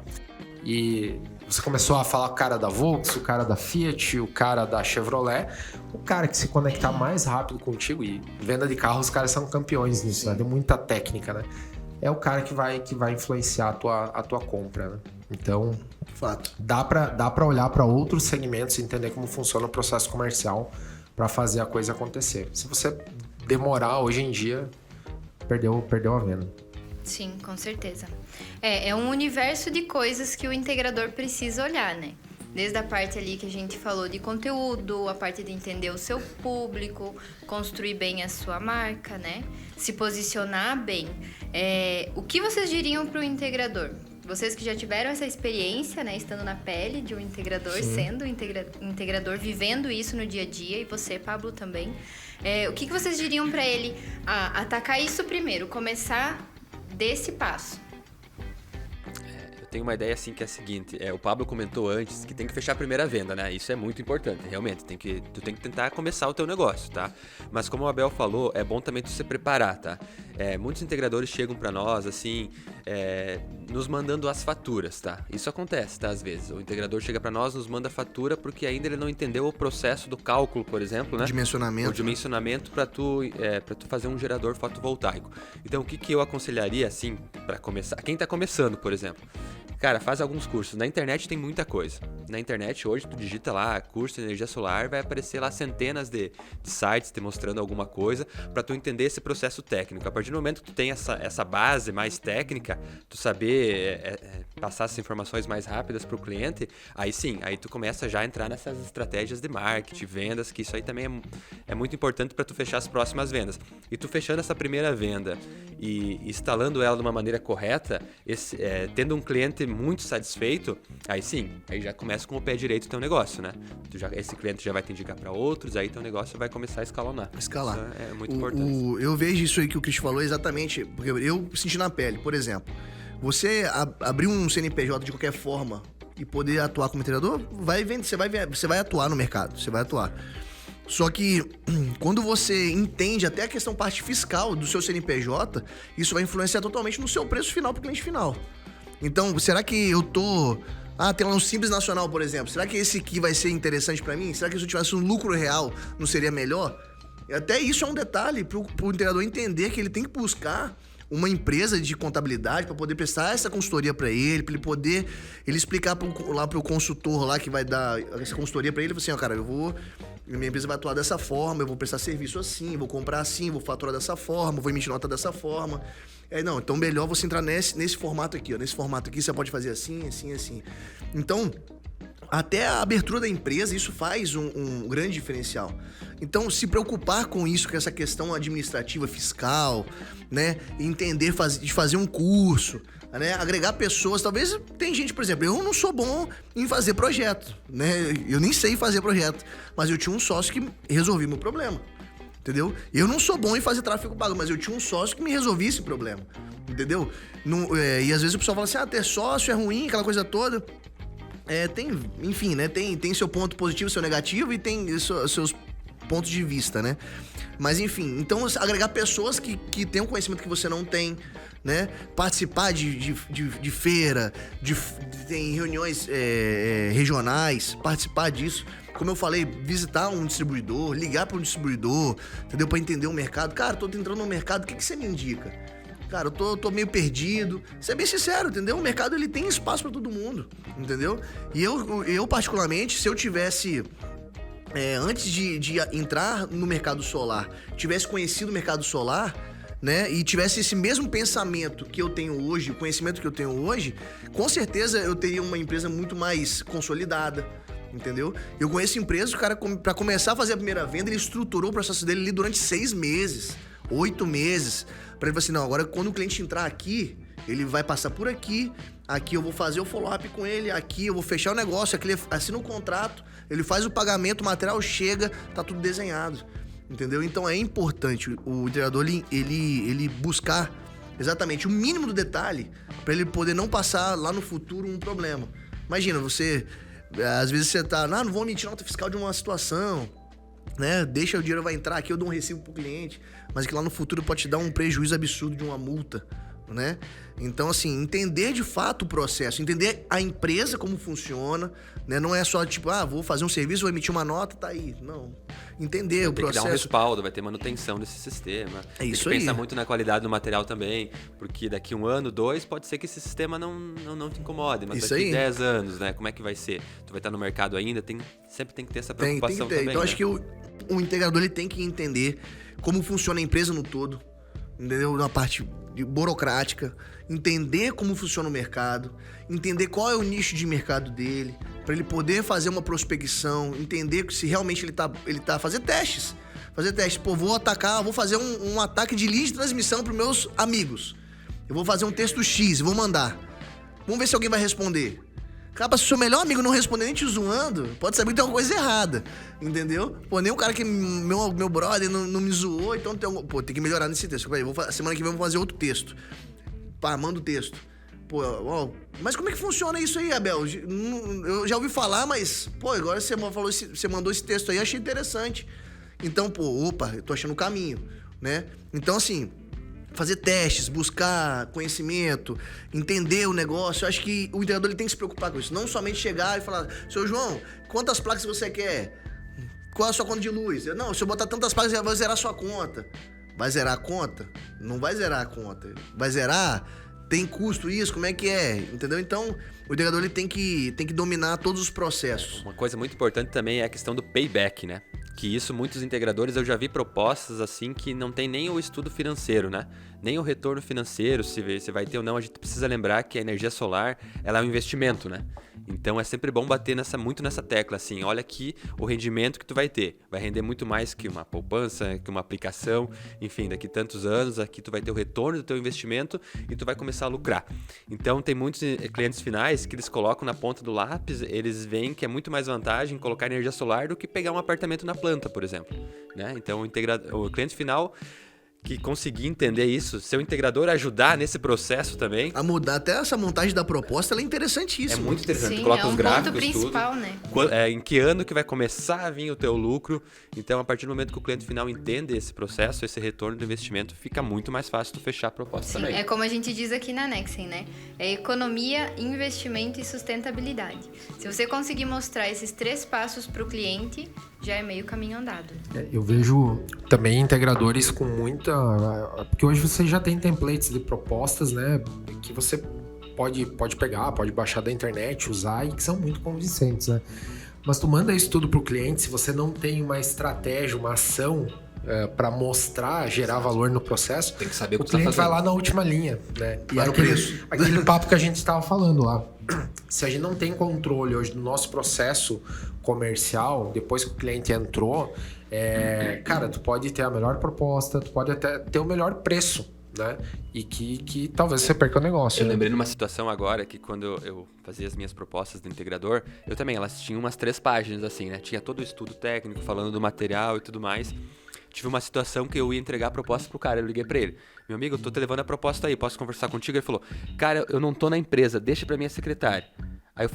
e você começou a falar com o cara da Volkswagen, o cara da Fiat, o cara da Chevrolet, o cara que se conectar mais rápido contigo, e venda de carro, os caras são campeões nisso, né? Tem muita técnica, né? É o cara que vai influenciar a tua compra, né? Então, fato. Dá pra olhar para outros segmentos e entender como funciona o processo comercial para fazer a coisa acontecer. Se você demorar hoje em dia, perdeu a venda. Sim, com certeza. É um universo de coisas que o integrador precisa olhar, né? Desde a parte ali que a gente falou de conteúdo, a parte de entender o seu público, construir bem a sua marca, né? Se posicionar bem. O que vocês diriam para o integrador? Vocês que já tiveram essa experiência, né? Estando na pele de um integrador, sim, sendo integrador, vivendo isso no dia a dia, e você, Pablo, também. O que vocês diriam para ele? Atacar isso primeiro, começar desse passo. Eu tenho uma ideia assim que é a seguinte, o Pablo comentou antes que tem que fechar a primeira venda, né? Isso é muito importante, realmente, tu tem que tentar começar o teu negócio, tá? Mas como o Abel falou, é bom também tu se preparar, tá? Muitos integradores chegam para nós, assim, nos mandando as faturas, tá? Isso acontece, tá? Às vezes, o integrador chega para nós, nos manda a fatura porque ainda ele não entendeu o processo do cálculo, por exemplo, né? O dimensionamento para tu fazer um gerador fotovoltaico. Então, o que eu aconselharia, assim, para começar? Quem tá começando, por exemplo, cara, faz alguns cursos. Na internet tem muita coisa. Na internet, hoje, tu digita lá curso de energia solar, vai aparecer lá centenas de sites te mostrando alguma coisa para tu entender esse processo técnico. A partir do momento que tu tem essa base mais técnica, tu saber passar essas informações mais rápidas para o cliente, aí sim, aí tu começa já a entrar nessas estratégias de marketing, vendas, que isso aí também é muito importante para tu fechar as próximas vendas. E tu fechando essa primeira venda e instalando ela de uma maneira correta, tendo um cliente muito satisfeito, aí sim, aí já começa com o pé direito o teu negócio, né? Esse cliente já vai te indicar para outros, aí teu negócio vai começar a escalonar. Isso é muito importante. Eu vejo isso aí que o Chris falou exatamente, porque eu senti na pele. Por exemplo, você abrir um CNPJ de qualquer forma e poder atuar como integrador, você vai atuar no mercado, você vai atuar. Só que quando você entende até a questão parte fiscal do seu CNPJ, isso vai influenciar totalmente no seu preço final para o cliente final. Então, será que eu tô... tem lá um Simples Nacional, por exemplo. Será que esse aqui vai ser interessante pra mim? Será que se eu tivesse um lucro real, não seria melhor? Até isso é um detalhe pro integrador entender que ele tem que buscar uma empresa de contabilidade para poder prestar essa consultoria para ele poder explicar lá pro consultor lá que vai dar essa consultoria para ele, assim, cara, eu vou minha empresa vai atuar dessa forma, eu vou prestar serviço assim, vou comprar assim, vou faturar dessa forma, vou emitir nota dessa forma. Não, então melhor você entrar nesse formato aqui, ó. Nesse formato aqui você pode fazer assim, assim, assim. Então, até a abertura da empresa, isso faz um grande diferencial. Então, se preocupar com isso, com essa questão administrativa, fiscal, né? Entender de fazer um curso, né? Agregar pessoas. Talvez tem gente, por exemplo, eu não sou bom em fazer projeto, né? Eu nem sei fazer projeto, mas eu tinha um sócio que resolvia meu problema. Entendeu? Eu não sou bom em fazer tráfego pago, mas eu tinha um sócio que me resolvia esse problema. Entendeu? E às vezes o pessoal fala assim, ter sócio é ruim, aquela coisa toda. Enfim, né? Tem seu ponto positivo, seu negativo e tem seus pontos de vista, né? Mas enfim, então agregar pessoas que têm um conhecimento que você não tem, né? Participar de feira, tem reuniões regionais, participar disso. Como eu falei, visitar um distribuidor, ligar para um distribuidor, entendeu? Para entender o mercado. Cara, tô entrando no mercado, o que você me indica? Cara, eu tô meio perdido. Ser bem sincero, entendeu? O mercado, ele tem espaço para todo mundo, entendeu? E eu particularmente, se eu tivesse... antes de entrar no mercado solar, tivesse conhecido o mercado solar, né, e tivesse esse mesmo pensamento que eu tenho hoje, o conhecimento que eu tenho hoje, com certeza eu teria uma empresa muito mais consolidada, entendeu? Eu conheço empresas, o cara, para começar a fazer a primeira venda, ele estruturou o processo dele ali durante 6 meses, 8 meses, para ele falar assim, não, agora quando o cliente entrar aqui, ele vai passar por aqui eu vou fazer o follow-up com ele, aqui eu vou fechar o negócio, aqui ele assina o contrato, ele faz o pagamento, o material chega, tá tudo desenhado, entendeu? Então é importante o integrador ele buscar exatamente o mínimo do detalhe para ele poder não passar lá no futuro um problema. Imagina, às vezes você tá, não vou emitir nota fiscal de uma situação, né? Deixa o dinheiro vai entrar aqui, eu dou um recibo pro cliente, mas que lá no futuro pode te dar um prejuízo absurdo de uma multa, né? Então, assim, entender de fato o processo, entender a empresa como funciona, né? Não é só tipo, vou fazer um serviço, vou emitir uma nota, tá aí. Não. Entender o processo. Tem que dar um respaldo, vai ter manutenção desse sistema. É isso aí. Tem que pensar muito na qualidade do material também, porque daqui 1 ano, 2, pode ser que esse sistema não te incomode, mas isso daqui aí. 10 anos, né? Como é que vai ser? Tu vai estar no mercado ainda, sempre tem que ter essa preocupação tem que ter. também. Então, né? acho que o integrador ele tem que entender como funciona a empresa no todo, entendeu? Na parte burocrática, entender como funciona o mercado, entender qual é o nicho de mercado dele, para ele poder fazer uma prospecção, entender se realmente ele tá fazer testes. Pô, vou fazer um ataque de lead de transmissão para meus amigos. Eu vou fazer um texto X, vou mandar. Vamos ver se alguém vai responder. Cara, se o seu melhor amigo não responder nem te zoando, pode saber que tem alguma coisa errada, entendeu? Pô, nem o cara que meu brother não me zoou, então tem que melhorar nesse texto. Semana que vem eu vou fazer outro texto. Pá, manda o texto. Pô, mas como é que funciona isso aí, Abel? Eu já ouvi falar, mas, pô, agora você mandou esse texto aí, achei interessante. Então, pô, eu tô achando o caminho, né? Então, assim, fazer testes, buscar conhecimento, entender o negócio. Eu acho que o integrador ele tem que se preocupar com isso. Não somente chegar e falar, seu João, quantas placas você quer? Qual é a sua conta de luz? Não, se eu botar tantas placas, vai zerar a sua conta. Vai zerar a conta? Não vai zerar a conta. Vai zerar? Tem custo isso? Como é que é? Entendeu? Então, o integrador ele tem que dominar todos os processos. Uma coisa muito importante também é a questão do payback, né? Que isso, muitos integradores, eu já vi propostas assim que não tem nem o estudo financeiro, né? Nem o retorno financeiro, se vai ter ou não. A gente precisa lembrar que a energia solar, ela é um investimento, né? Então é sempre bom bater muito nessa tecla, assim, olha aqui o rendimento que tu vai ter. Vai render muito mais que uma poupança, que uma aplicação, enfim, daqui tantos anos, aqui tu vai ter o retorno do teu investimento e tu vai começar a lucrar. Então tem muitos clientes finais que eles colocam na ponta do lápis, eles veem que é muito mais vantagem colocar energia solar do que pegar um apartamento na planta, por exemplo, né? Então o cliente final que conseguir entender isso, seu integrador ajudar nesse processo também. A mudar até essa montagem da proposta, ela é interessantíssima. É muito interessante. Sim, coloca é um os gráficos, ponto principal, tudo. Né? Em que ano que vai começar a vir o teu lucro. Então, a partir do momento que o cliente final entende esse processo, esse retorno do investimento, fica muito mais fácil tu fechar a proposta Sim, também. é como a gente diz aqui na Nexen, né? É economia, investimento e sustentabilidade. Se você conseguir mostrar esses 3 passos para o cliente, já é meio caminho andado. Eu vejo também integradores com muita... Porque hoje você já tem templates de propostas, né? Que você pode pegar, pode baixar da internet, usar e que são muito convincentes, né? Mas tu manda isso tudo pro cliente, se você não tem uma estratégia, uma ação para mostrar, gerar valor no processo, Tem que saber o que o tá cliente vai fazendo. lá na última linha, né? E Vai no preço. aquele papo que a gente estava falando lá. Se a gente não tem controle hoje do nosso processo comercial, depois que o cliente entrou, cara, tu pode ter a melhor proposta, tu pode até ter o melhor preço, né? E que talvez você perca o negócio. Eu né? lembrei numa situação agora que quando eu fazia as minhas propostas do integrador, eu também, elas tinham umas 3 páginas assim, né? Tinha todo o estudo técnico falando do material e tudo mais. Tive uma situação que eu ia entregar a proposta pro cara, eu liguei pra ele. Meu amigo, eu tô te levando a proposta aí, posso conversar contigo? Ele falou, cara, eu não tô na empresa, deixa pra minha secretária. Aí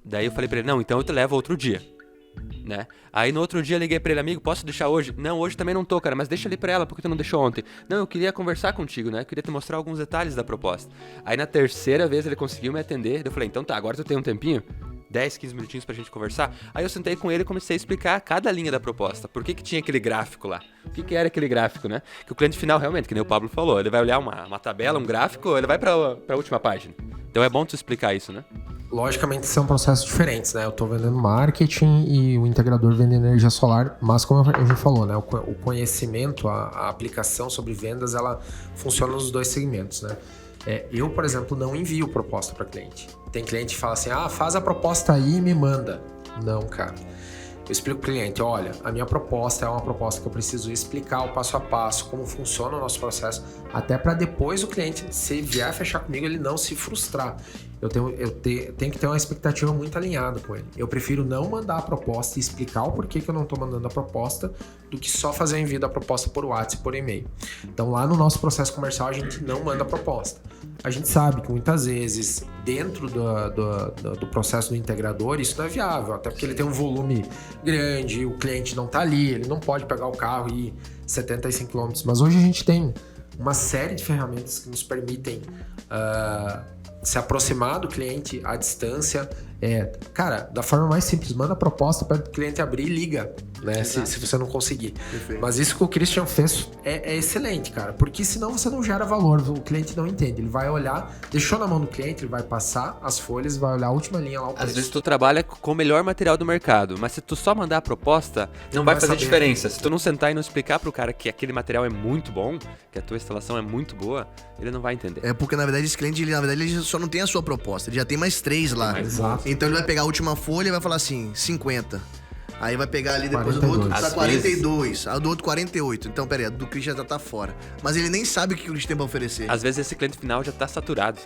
daí eu falei pra ele, não, então eu te levo outro dia. Né? Aí no outro dia eu liguei pra ele, amigo, posso deixar hoje? Não, hoje também não tô, cara, mas deixa ali pra ela, porque tu não deixou ontem. Não, eu queria conversar contigo, né? Eu queria te mostrar alguns detalhes da proposta. Aí na terceira vez ele conseguiu me atender, eu falei, então tá, agora tu tem um tempinho? 10, 15 minutinhos pra gente conversar. Aí eu sentei com ele e comecei a explicar cada linha da proposta. Por que tinha aquele gráfico lá? O que era aquele gráfico, né? Que o cliente final, realmente, que nem o Pablo falou, ele vai olhar uma tabela, um gráfico, ele vai pra última página. Então é bom tu explicar isso, né? Logicamente são processos diferentes, né? Eu tô vendendo marketing e o integrador vende energia solar, mas como a gente falou, né? O conhecimento, a aplicação sobre vendas, ela funciona nos dois segmentos, né? Eu, por exemplo, não envio proposta para cliente. Tem cliente que fala assim, faz a proposta aí e me manda. Não, cara. Eu explico pro cliente, olha, a minha proposta é uma proposta que eu preciso explicar o passo a passo, como funciona o nosso processo, até para depois o cliente, se vier fechar comigo, ele não se frustrar. Eu tenho que ter uma expectativa muito alinhada com ele. Eu prefiro não mandar a proposta e explicar o porquê que eu não estou mandando a proposta do que só fazer o envio da proposta por WhatsApp e por e-mail. Então lá no nosso processo comercial a gente não manda a proposta. A gente sabe que muitas vezes dentro do processo do integrador isso não é viável, até porque ele tem um volume grande, o cliente não está ali, ele não pode pegar o carro e ir 75 km. Mas hoje a gente tem uma série de ferramentas que nos permitem se aproximar do cliente à distância. Cara, da forma mais simples, manda a proposta para o cliente abrir e liga, né? Se você não conseguir. Perfeito. Mas isso que o Christian fez é excelente, cara, porque senão você não gera valor, o cliente não entende. Ele vai olhar, deixou na mão do cliente, ele vai passar as folhas, vai olhar a última linha lá, o preço. Às vezes tu trabalha com o melhor material do mercado, mas se tu só mandar a proposta, não vai fazer saber. diferença. Se tu não sentar e não explicar pro cara que aquele material é muito bom, que a tua instalação é muito boa, ele não vai entender. Porque na verdade esse cliente, ele só não tem a sua proposta, ele já tem mais 3 lá. Exato. Então ele vai pegar a última folha e vai falar assim, 50. Aí vai pegar ali depois 42. do outro, tá Às 42. A do outro 48. Então, peraí, a do Christian já tá fora. Mas ele nem sabe o que o Christian tem pra oferecer. Às vezes esse cliente final já tá saturado.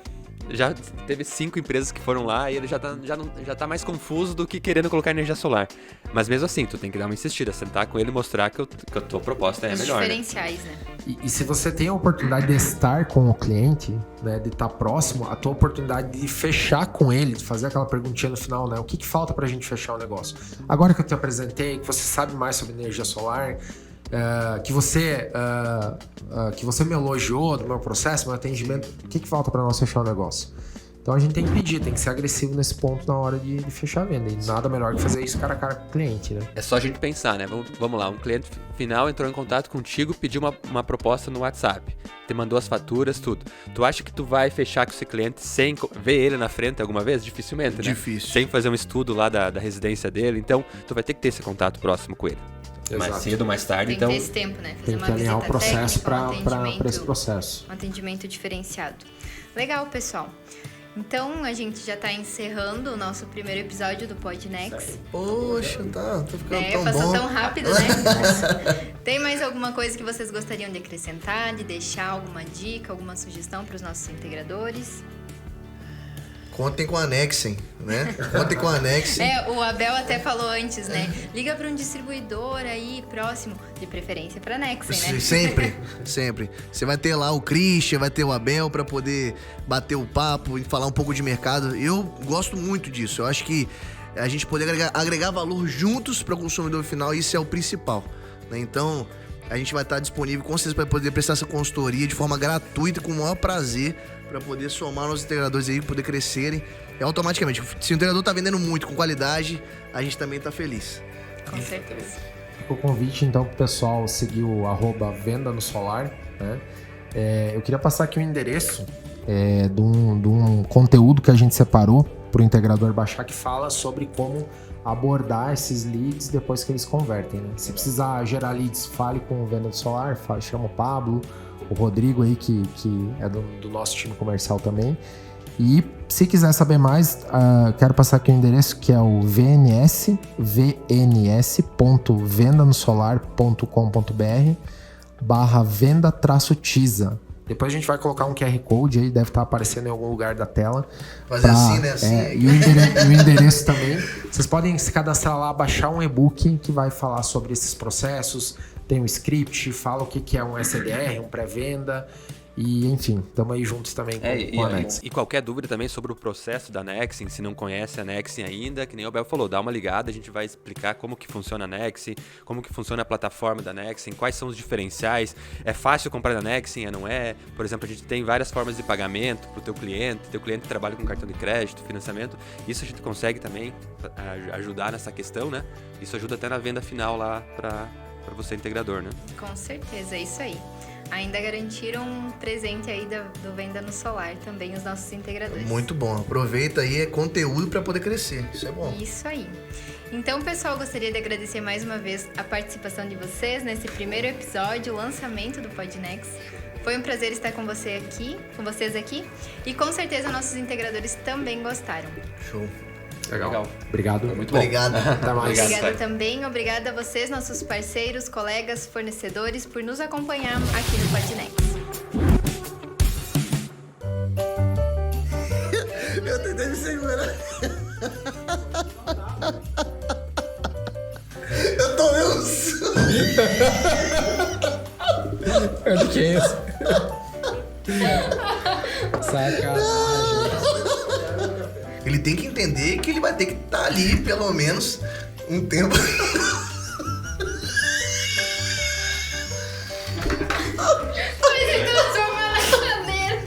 Já teve 5 empresas que foram lá e ele já tá mais confuso do que querendo colocar energia solar. Mas mesmo assim, tu tem que dar uma insistida, sentar com ele e mostrar que a tua proposta é Os melhor. Né? diferenciais, né? E se você tem a oportunidade de estar com o cliente, né, de estar próximo, a tua oportunidade de fechar com ele, de fazer aquela perguntinha no final, né, o que falta pra gente fechar o negócio? Agora que eu te apresentei, que você sabe mais sobre energia solar, que você me elogiou do meu processo, meu atendimento, o que falta pra nós fechar o negócio? Então a gente tem que pedir, tem que ser agressivo nesse ponto na hora de fechar a venda. E nada melhor que fazer isso cara a cara com o cliente, né? É só a gente pensar, né? Vamos lá, um cliente final entrou em contato contigo, pediu uma proposta no WhatsApp, te mandou as faturas, tudo. Tu acha que tu vai fechar com esse cliente sem ver ele na frente alguma vez? Dificilmente, né? Difícil. Sem fazer um estudo lá da residência dele. Então, tu vai ter que ter esse contato próximo com ele. Mais Exato. cedo, mais tarde, Tem então... que ter esse tempo, né? Fazer Tem uma que alinhar o visita processo técnica, para esse processo. um atendimento diferenciado. Legal, pessoal. Então, a gente já tá encerrando o nosso primeiro episódio do Podnext. Poxa, tá ficando tão Passou bom. tão rápido, né? Tem mais alguma coisa que vocês gostariam de acrescentar, de deixar alguma dica, alguma sugestão para os nossos integradores? Contem com a Nexen, né? Contem com a Nexen. O Abel até falou antes, né? Liga para um distribuidor aí próximo, de preferência para Nexen, né? Sempre. Você vai ter lá o Christian, vai ter o Abel pra poder bater o papo e falar um pouco de mercado. Eu gosto muito disso. Eu acho que a gente poder agregar valor juntos para o consumidor final, isso é o principal, né? Então, a gente vai estar disponível com certeza para poder prestar essa consultoria de forma gratuita, com o maior prazer, para poder somar nossos integradores aí, poder crescerem. E automaticamente, se o integrador tá vendendo muito, com qualidade, a gente também tá feliz. Com certeza. Fica o convite, então, pro pessoal seguir o @venda no solar, né? Eu queria passar aqui o endereço de um conteúdo que a gente separou pro integrador baixar, que fala sobre como abordar esses leads depois que eles convertem, né? Se precisar gerar leads, fale com o Venda do Solar, chama o Pablo, o Rodrigo aí, que é do nosso time comercial também. E se quiser saber mais, quero passar aqui o endereço, que é o vns.vendanosolar.com.br/venda-tisa. Depois a gente vai colocar um QR Code aí, deve estar aparecendo em algum lugar da tela. Fazer assim, né? Assim. E o endereço também. Vocês podem se cadastrar lá, baixar um e-book que vai falar sobre esses processos. Tem um script, fala o que é um SDR, um pré-venda. E, enfim, estamos aí juntos também com a Nexen. E qualquer dúvida também sobre o processo da Nexen, se não conhece a Nexen ainda, que nem o Bel falou, dá uma ligada, a gente vai explicar como que funciona a Nexen, como que funciona a plataforma da Nexen, quais são os diferenciais, é fácil comprar na Nexen, não é? Por exemplo, a gente tem várias formas de pagamento para o teu cliente trabalha com cartão de crédito, financiamento, isso a gente consegue também ajudar nessa questão, né? Isso ajuda até na venda final lá para você integrador, né? Com certeza, é isso aí. Ainda garantiram um presente aí do Venda no Solar também, os nossos integradores. Muito bom. Aproveita aí, é conteúdo para poder crescer. Isso é bom. Isso aí. Então, pessoal, gostaria de agradecer mais uma vez a participação de vocês nesse primeiro episódio, o lançamento do Podnex. Foi um prazer estar com vocês aqui. E com certeza nossos integradores também gostaram. Show. Legal. Obrigado. Muito bom. Obrigado. Até mais. Obrigada também. Obrigada a vocês, nossos parceiros, colegas, fornecedores, por nos acompanhar aqui no Podnex. Eu tentei me segurar. Eu tomei um susto. É do que é isso? Sacanagem. Ele tem que entender que ele vai ter que estar ali pelo menos um tempo. Mas se transforma na cadeira.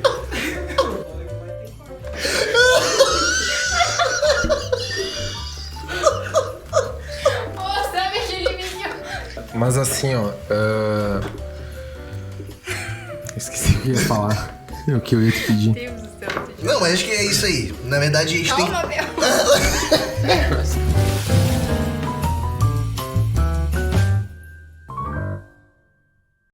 Oh, sabe aquele vídeo? Mas assim, ó. Esqueci o que eu ia falar. O que eu ia te pedir. Deus do céu. Não, mas acho que é isso aí. Na verdade, a gente tem que... Calma, Bel.